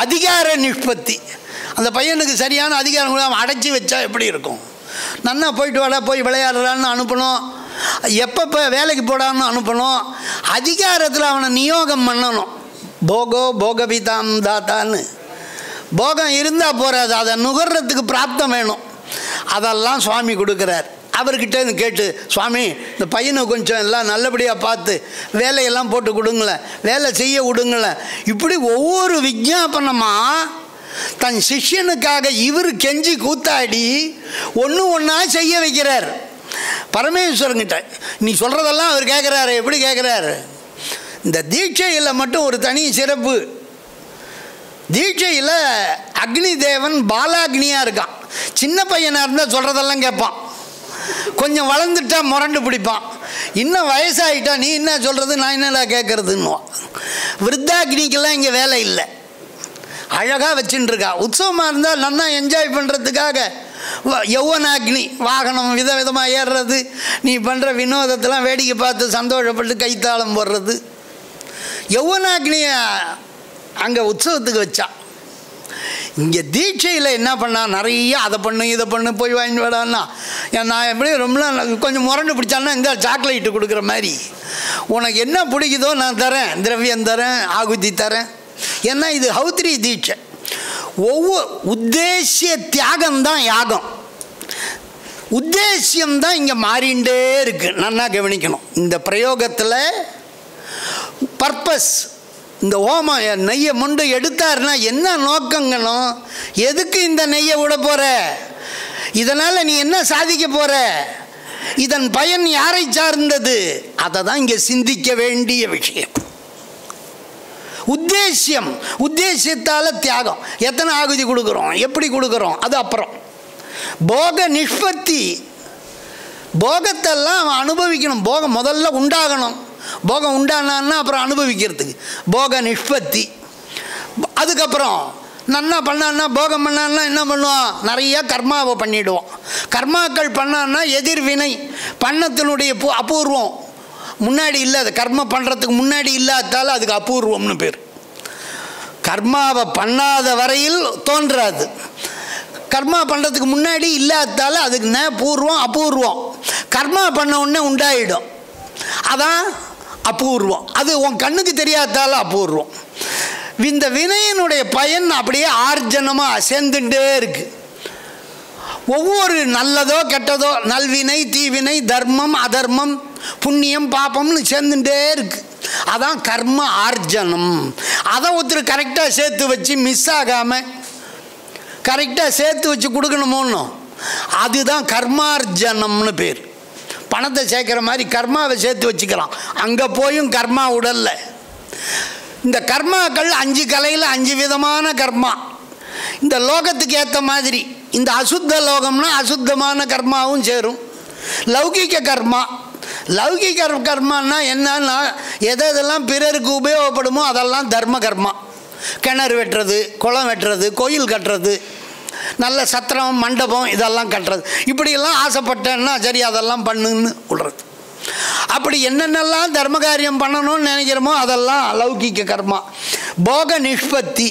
அதிகார நிஷ்பத்தி. அந்த பையனுக்கு சரியான அதிகாரம் கூட அவன் அடைச்சி வச்சா எப்படி இருக்கும்? நன்னா போயிட்டு வாடா, போய் விளையாடுறான்னு அனுப்பணும், எப்பப்போ வேலைக்கு போடான்னு அனுப்பணும், அதிகாரத்தில் அவனை நியோகம் பண்ணணும். போகவிதாம் தாத்தான்னு போகம் இருந்தால் போகாது, அதை நுகர்றதுக்கு பிராப்தம் வேணும். அதெல்லாம் சுவாமி கொடுக்குறார். அவர்கிட்ட கேட்டு, சுவாமி இந்த பையனை கொஞ்சம் எல்லாம் நல்லபடியாக பார்த்து வேலையெல்லாம் போட்டு கொடுங்களேன், வேலை செய்ய விடுங்களேன். இப்படி ஒவ்வொரு விஞ்ஞாபனமாக தன் சிஷ்யனுக்காக இவர் கெஞ்சி கூத்தாடி ஒன்றா செய்ய வைக்கிறார். பரமேஸ்வரன்கிட்ட நீ சொல்கிறதெல்லாம் அவர் கேட்குறாரு. எப்படி கேட்குறாரு? இந்த தீட்சையில் மட்டும் ஒரு தனி சிறப்பு. தீட்சையில் அக்னி தேவன் பாலாக்னியாக இருக்கான். சின்ன பையனாக இருந்தால் சொல்கிறதெல்லாம் கேட்பான், கொஞ்சம் வளர்ந்துட்டா முரண்டு பிடிப்பான், இன்னும் வயசாகிட்டா நீ என்ன சொல்கிறது நான் என்னடா கேட்குறதுன்னுவான். விருத்தாக்னிக்கெல்லாம் இங்கே வேலை இல்லை, அழகாக வச்சுட்டுருக்கா. உற்சவமாக இருந்தால் நல்லா என்ஜாய் பண்ணுறதுக்காக யௌவனாக்னி வாகனம் விதமாக ஏறுறது, நீ பண்ணுற வினோதத்தெல்லாம் வேடிக்கை பார்த்து சந்தோஷப்பட்டு கைத்தாளம் போடுறது. யௌவனாக்னியை அங்கே உற்சவத்துக்கு வச்சா. இங்கே தீட்சையில் என்ன பண்ணா, நிறைய அதை பண்ணு இதை பண்ணு போய் வாங்கிட்டு வாடான்னா, நான் எப்படி ரொம்ப கொஞ்சம் முரண்டு பிடிச்சான்னா இந்த சாக்லேட்டு கொடுக்குற மாதிரி, உனக்கு என்ன பிடிக்குதோ நான் தரேன், திரவியம் தரேன், ஆகுதி தரேன். ஏன்னா இது ஹௌத்ரி தீட்சை. ஒவ்வொரு உத்தேசிய தியாகம்தான் யாகம். உத்தேசியம்தான் இங்கே மாறிண்டே இருக்குது. நல்லா கவனிக்கணும். இந்த பிரயோகத்தில் பர்பஸ், இந்த ஓமம் நெய்யை முண்டு எடுத்தாருன்னா என்ன நோக்கங்கணும்? எதுக்கு இந்த நெய்யை விட போகிற? இதனால் நீ என்ன சாதிக்க போகிற? இதன் பயன் யாரை சார்ந்தது? அதை தான் இங்கே சிந்திக்க வேண்டிய விஷயம். உத்தேசியம், உத்தேசியத்தால் தியாகம். எத்தனை ஆகுதி கொடுக்குறோம், எப்படி கொடுக்குறோம், அது அப்புறம். போக நிஷ்பத்தி, போகத்தெல்லாம் அவன் அனுபவிக்கணும். போகம் முதல்ல உண்டாகணும். போகம் உண்டானான்னா அப்புறம் அனுபவிக்கிறதுக்கு போக நிஷ்பத்தி. அதுக்கப்புறம் நன்னா பண்ணான்னா, போகம் பண்ணான்னா என்ன பண்ணுவான்? நிறைய கர்மாவை பண்ணிவிடுவோம். கர்மாக்கள் பண்ணான்னா எதிர்வினை, பண்ணத்தினுடைய அபூர்வம் முன்னாடி இல்லாத, கர்ம பண்ணுறதுக்கு முன்னாடி இல்லாதால அதுக்கு அபூர்வம்னு பேர். கர்மாவை பண்ணாத வரையில் தோன்றாது, கர்மா பண்ணுறதுக்கு முன்னாடி இல்லாதால அதுக்கு பூர்வம் அபூர்வம். கர்மா பண்ண உடனே உண்டாயிடும், அதான் அபூர்வம். அது உன் கண்ணுக்கு தெரியாதால அபூர்வம். இந்த வினையினுடைய பயன் அப்படியே ஆர்ஜனமாக சேர்ந்துட்டே இருக்கு. ஒவ்வொரு நல்லதோ கெட்டதோ, நல்வினை தீவினை, தர்மம் அதர்மம், புண்ணியம் பாப்பம்னு சேர்ந்துட்டே இருக்கு. அதான் கர்ம ஆர்ஜனம். அதை ஒருத்தர் கரெக்டாக சேர்த்து வச்சு மிஸ் ஆகாமல் கரெக்டாக சேர்த்து வச்சு கொடுக்கணுமோன்னு, அதுதான் கர்மார்ஜனம்னு பேர். பணத்தை சேர்க்குற மாதிரி கர்மாவை சேர்த்து வச்சுக்கலாம். அங்கே போயும் கர்மா உடல்ல. இந்த கர்மாக்கள் 5 கலையில் 5 விதமான கர்மா. இந்த லோகத்துக்கு ஏற்ற மாதிரி இந்த அசுத்த லோகம்னா அசுத்தமான கர்மாவும் சேரும். லௌகிக கர்மா, லௌகிக கர்மான்னா என்னன்னா எதெல்லாம் பிறருக்கு உபயோகப்படுமோ அதெல்லாம் தர்ம கர்மா. கிணறு வெட்டுறது, குளம் வெட்டுறது, கோயில் கட்டுறது, நல்ல சத்திரம் மண்டபம் இதெல்லாம் கட்டுறது, இப்படியெல்லாம் ஆசைப்பட்டேன்னா சரி அதெல்லாம் பண்ணுன்னு விடுறது. அப்படி என்னென்னலாம் தர்ம காரியம் பண்ணணும்னு நினைக்கிறோமோ அதெல்லாம் லௌகிக கர்மா. போக நிஷ்பத்தி,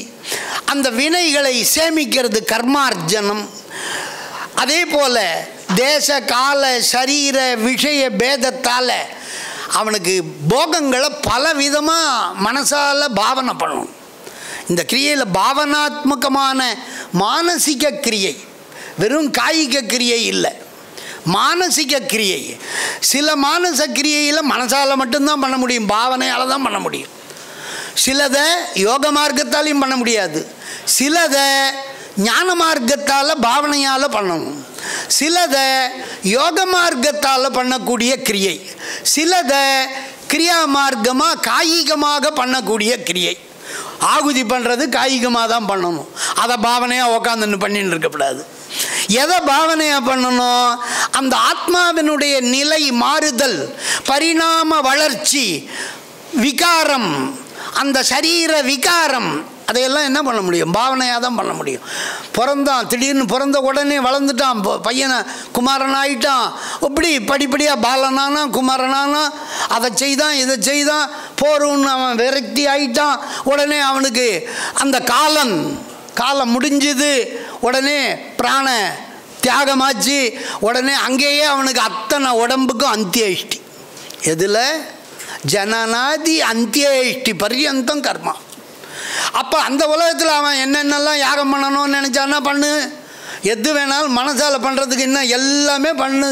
அந்த வினைகளை சேமிக்கிறது கர்மார்ஜனம். அதே போல் தேச கால சரீர விஷய பேதத்தால் அவனுக்கு போகங்களை பல விதமாக மனசால் பாவனை பண்ணணும். இந்த கிரியையில் பாவனாத்மகமான மானசிக கிரியை, வெறும் காய்க கிரியை இல்லை, மானசிக கிரியை. சில மானச கிரியையில் மனசால் மட்டும்தான் பண்ண முடியும், பாவனையால் தான் பண்ண முடியும். சிலதை யோக மார்க்கத்தாலையும் பண்ண முடியாது, சிலதை ஞான மார்க்கத்தால் பாவனையால் பண்ணணும், சிலதை யோக மார்க்கத்தால் பண்ணக்கூடிய கிரியை, சிலதை கிரியா மார்க்கமாக காயிகமாக பண்ணக்கூடிய கிரியை. ஆகுதி பண்ணுறது காய்கமாக தான் பண்ணணும். அதை பாவனையாக உக்காந்துன்னு பண்ணின்னு இருக்கக்கூடாது. எதை பாவனையாக பண்ணணும்? அந்த ஆத்மாவினுடைய நிலை மாறுதல், பரிணாம வளர்ச்சி, விகாரம், அந்த சரீர விகாரம், அதையெல்லாம் என்ன பண்ண முடியும்? பாவனையாக தான் பண்ண முடியும். பிறந்தான், திடீர்னு பிறந்த உடனே வளர்ந்துட்டான், பையனை குமாரன் ஆகிட்டான், இப்படி படிப்படியாக பாலனானா குமாரனானா, அதை செய்தான் இதை செய்தான், போருன்னு அவன் விரக்தி ஆகிட்டான். உடனே அவனுக்கு அந்த காலம் முடிஞ்சுது, உடனே பிராண தியாகமாச்சு. உடனே அங்கேயே அவனுக்கு அத்தனை உடம்புக்கும் அந்தியேஷ்டி. எதில்? ஜனநாதி அந்தியேஷ்டி பர்யந்தம் கர்மா. அப்போ அந்த உலகத்தில் அவன் என்னென்னலாம் யாகம் பண்ணணும்னு நினச்சான்னா பண்ணு, எது வேணாலும் மனசால் பண்ணுறதுக்கு இன்னும் எல்லாமே பண்ணு.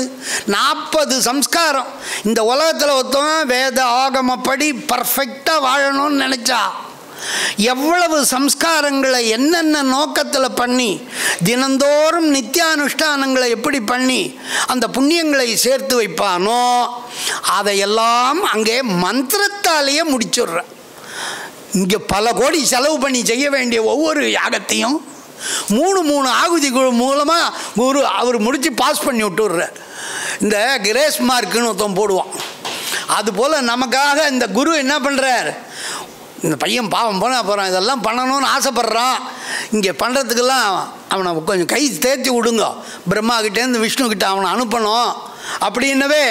40 சம்ஸ்காரம். இந்த உலகத்தில் ஒருத்தவன் வேத ஆகமப்படி பர்ஃபெக்டாக வாழணும்னு நினச்சா எவ்வளவு சம்ஸ்காரங்களை என்னென்ன நோக்கத்தில் பண்ணி, தினந்தோறும் நித்தியானுஷ்டானங்களை எப்படி பண்ணி அந்த புண்ணியங்களை சேர்த்து வைப்பானோ அதையெல்லாம் அங்கே மந்திரத்தாலேயே முடிச்சுடுறான். இங்கே பல கோடி செலவு பண்ணி செய்ய வேண்டிய ஒவ்வொரு யாகத்தையும் 3 ஆகுதி மூலமாக குரு அவர் முடித்து பாஸ் பண்ணி விட்டுடுறார். இந்த கிரேஸ் மார்க்குன்னு ஒருத்தன் போடுவான். அதுபோல் நமக்காக இந்த குரு என்ன பண்ணுறார்? இந்த பையன் பாவம் போகிறான், இதெல்லாம் பண்ணணும்னு ஆசைப்பட்றான், இங்கே பண்ணுறதுக்கெல்லாம் அவனை கொஞ்சம் கை தேர்த்தி விடுங்க, பிரம்மாக்கிட்டேருந்து விஷ்ணுக்கிட்ட அவனை அனுப்பணும் அப்படின்னவே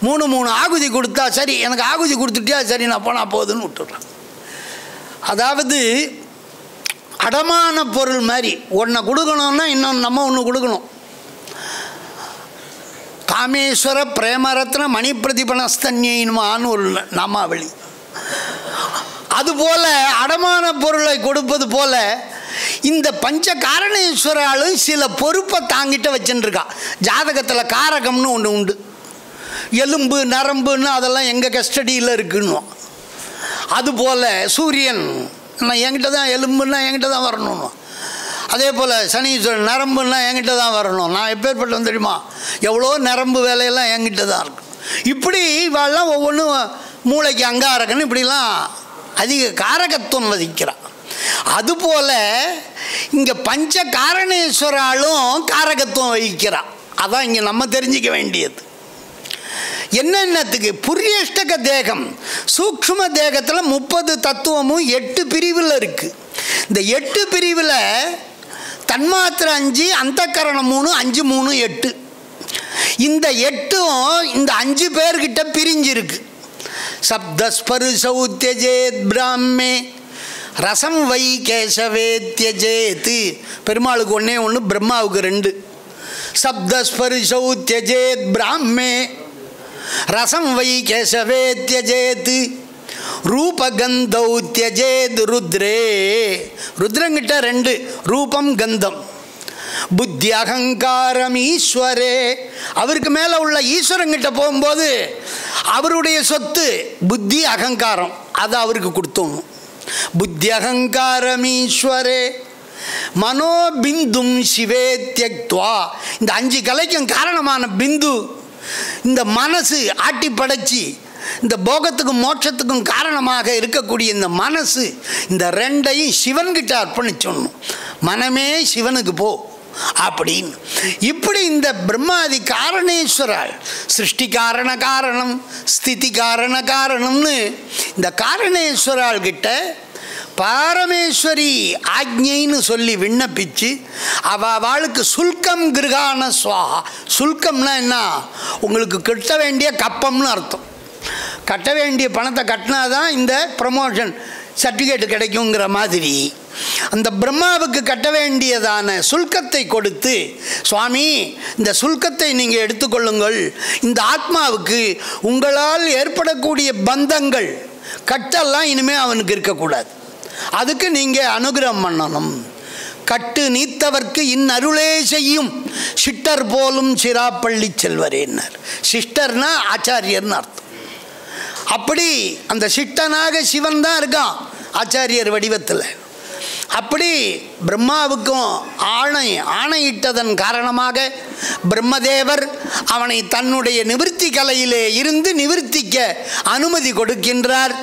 3 ஆகுதி கொடுத்தா சரி, எனக்கு ஆகுதி கொடுத்துட்டியா சரி நான் போனால் போகுதுன்னு விட்டுடுறான். அதாவது அடமான பொருள் மாதிரி ஒன்றை கொடுக்கணும்னா இன்னொன்று நம்ம ஒன்று கொடுக்கணும். காமேஸ்வர பிரேமரத்ன மணி பிரதிபனஸ்தன்யின்மான்னு ஒரு நாமாவளி. அதுபோல் அடமான பொருளை கொடுப்பது போல இந்த பஞ்ச காரணேஸ்வராலும் சில பொறுப்பை தாங்கிட்ட வச்சுருக்கா. ஜாதகத்தில் காரகம்னு ஒன்று உண்டு. எலும்பு நரம்புன்னு அதெல்லாம் எங்கள் கஸ்டடியில் இருக்குன்னு. அதுபோல் சூரியன் நான் என்கிட்ட தான், எலும்புன்னா என்கிட்ட தான் வரணும். அதே போல் சனீஸ்வரன் நரம்புன்னா என்கிட்ட தான் வரணும். நான் எப்பேற்பட்டவன் தெரியுமா? எவ்வளோ நரம்பு வேலையெல்லாம் என்கிட்ட தான் இருக்கும். இப்படி இவெல்லாம் ஒவ்வொன்றும் மூளைக்கு அங்காரகன்னு இப்படிலாம் அதிக காரகத்துவம் வதிக்கிறான். அதுபோல் இங்கே பஞ்ச காரணேஸ்வராலும் காரகத்துவம் வகிக்கிறான். அதான் இங்கே நம்ம தெரிஞ்சிக்க வேண்டியது. என்னென்னத்துக்கு? புரியஷ்டக தேகம், சூக்ஷ்ம தேகத்தில் 30 தத்துவமும் 8 பிரிவில் இருக்குது. இந்த 8 பிரிவில் தன்மாத்திரை 5, அந்தக்கரணம் 3, 5 3 8. இந்த 8ம் இந்த 5 பேர்கிட்ட பிரிஞ்சிருக்கு. சப்தஸ்பருஷௌ த்யஜேத் பிராமே ரசம் வை கேசவே த்யஜேத். பெருமாளுக்கு 1, பிரம்மாவுக்கு 2. சப்தஸ்பருஷௌ த்யஜேத் பிராமே ரசம் வை கேசவே த்யஜேத் ரூபகந்தௌ த்யஜேத் ருத்ரே. ருத்ரங்கிட்ட 2, ரூபம் கந்தம். புத்தி அகங்காரம் ஈஸ்வரே, அவருக்கு மேலே உள்ள ஈஸ்வரங்கிட்ட போகும்போது அவருடைய சொத்து புத்தி அகங்காரம், அதை அவருக்கு கொடுத்தோம். புத்தி அகங்காரம் ஈஸ்வரே மனோபிந்தும் சிவே தியக்த்வா. இந்த 5 கலைக்கும் காரணமான பிந்து, இந்த மனசு ஆட்டி படைச்சி இந்த போகத்துக்கும் மோட்சத்துக்கும் காரணமாக இருக்கக்கூடிய இந்த மனசு, இந்த 2ஐயும் சிவன்கிட்ட அர்ப்பணிச்சோணும். மனமே சிவனுக்கு போ அப்படின்னு. இப்படி இந்த பிரம்மாதி காரணேஸ்வரால் சிருஷ்டி காரண காரணம், ஸ்திதி காரண காரணம்னு இந்த காரணேஸ்வரால் கிட்ட பாரமேஸ்வரி ஆக்ஞைன்னு சொல்லி விண்ணப்பிச்சு அவளுக்கு சுல்கம் கிருகான சுவாஹா. சுல்கம்னா என்ன? உங்களுக்கு கட்ட வேண்டிய கப்பம்னு அர்த்தம். கட்ட வேண்டிய பணத்தை கட்டினா தான் இந்த ப்ரமோஷன் சர்டிஃபிகேட் கிடைக்குங்கிற மாதிரி அந்த பிரம்மாவுக்கு கட்ட வேண்டியதான சுல்கத்தை கொடுத்து, சுவாமி இந்த சுல்கத்தை நீங்கள் எடுத்துக்கொள்ளுங்கள், இந்த ஆத்மாவுக்கு உங்களால் ஏற்படக்கூடிய பந்தங்கள் கட்டெல்லாம் இனிமேல் அவனுக்கு இருக்கக்கூடாது, அதுக்கு நீங்கள் அனுகிரகம் பண்ணணும். கட்டு நீத்தவர்க்கு இன்னருளே செய்யும் சிட்டர் போலும் சிராப்பள்ளி செல்வரேன்னார். சிஸ்டர்னா ஆச்சாரியர்னு அர்த்தம். அப்படி அந்த சிட்டனாக சிவன் தான் இருக்கான் ஆச்சாரியர் வடிவத்தில். அப்படி பிரம்மாவுக்கும் ஆணையிட்டதன் காரணமாக பிரம்மதேவர் அவனை தன்னுடைய நிவிர்த்தி கலையிலே இருந்து நிவிர்த்திக்க அனுமதி கொடுக்கின்றார்.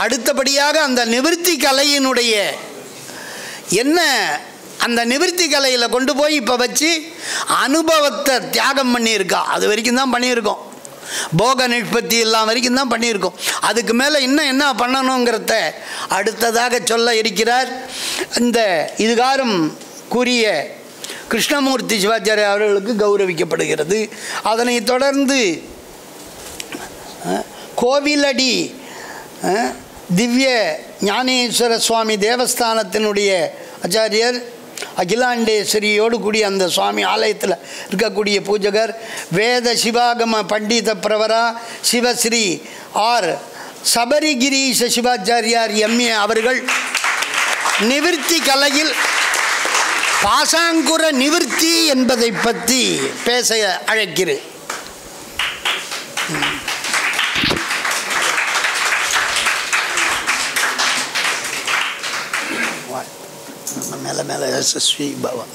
அடுத்தபடியாக அந்த நிவிர்த்தி கலையினுடைய என்ன அந்த நிவிர்த்தி கலையில் கொண்டு போய் இப்போ வச்சு அனுபவத்தை தியாகம் பண்ணியிருக்கா. அது வரைக்கும் தான் பண்ணியிருக்கோம், போக நிஷ்பத்தி எல்லாம் வரைக்கும் தான் பண்ணியிருக்கோம். அதுக்கு மேலே இன்னும் என்ன பண்ணணுங்கிறத அடுத்ததாக சொல்ல இருக்கிறார். இந்த இதுகாரம் கூறிய கிருஷ்ணமூர்த்தி சிவாச்சாரிய அவர்களுக்கு கௌரவிக்கப்படுகிறது. அதனை தொடர்ந்து கோவிலடி திவ்ய ஞானேஸ்வர சுவாமி தேவஸ்தானத்தினுடைய ஆச்சாரியர் அகிலாண்டேஸ்வரியோடு கூடிய அந்த சுவாமி ஆலயத்தில் இருக்கக்கூடிய பூஜகர் வேத சிவாகம பண்டித பிரவரா சிவஸ்ரீ ஆர் சபரிகிரீஷ சிவாச்சாரியார் எம்ஏ அவர்கள் நிவிர்த்தி கலையில் பாசாங்குர நிவிர்த்தி என்பதை பற்றி பேச அழைக்கிறேன். மேலே மேலே யசஸ்வி பவன்.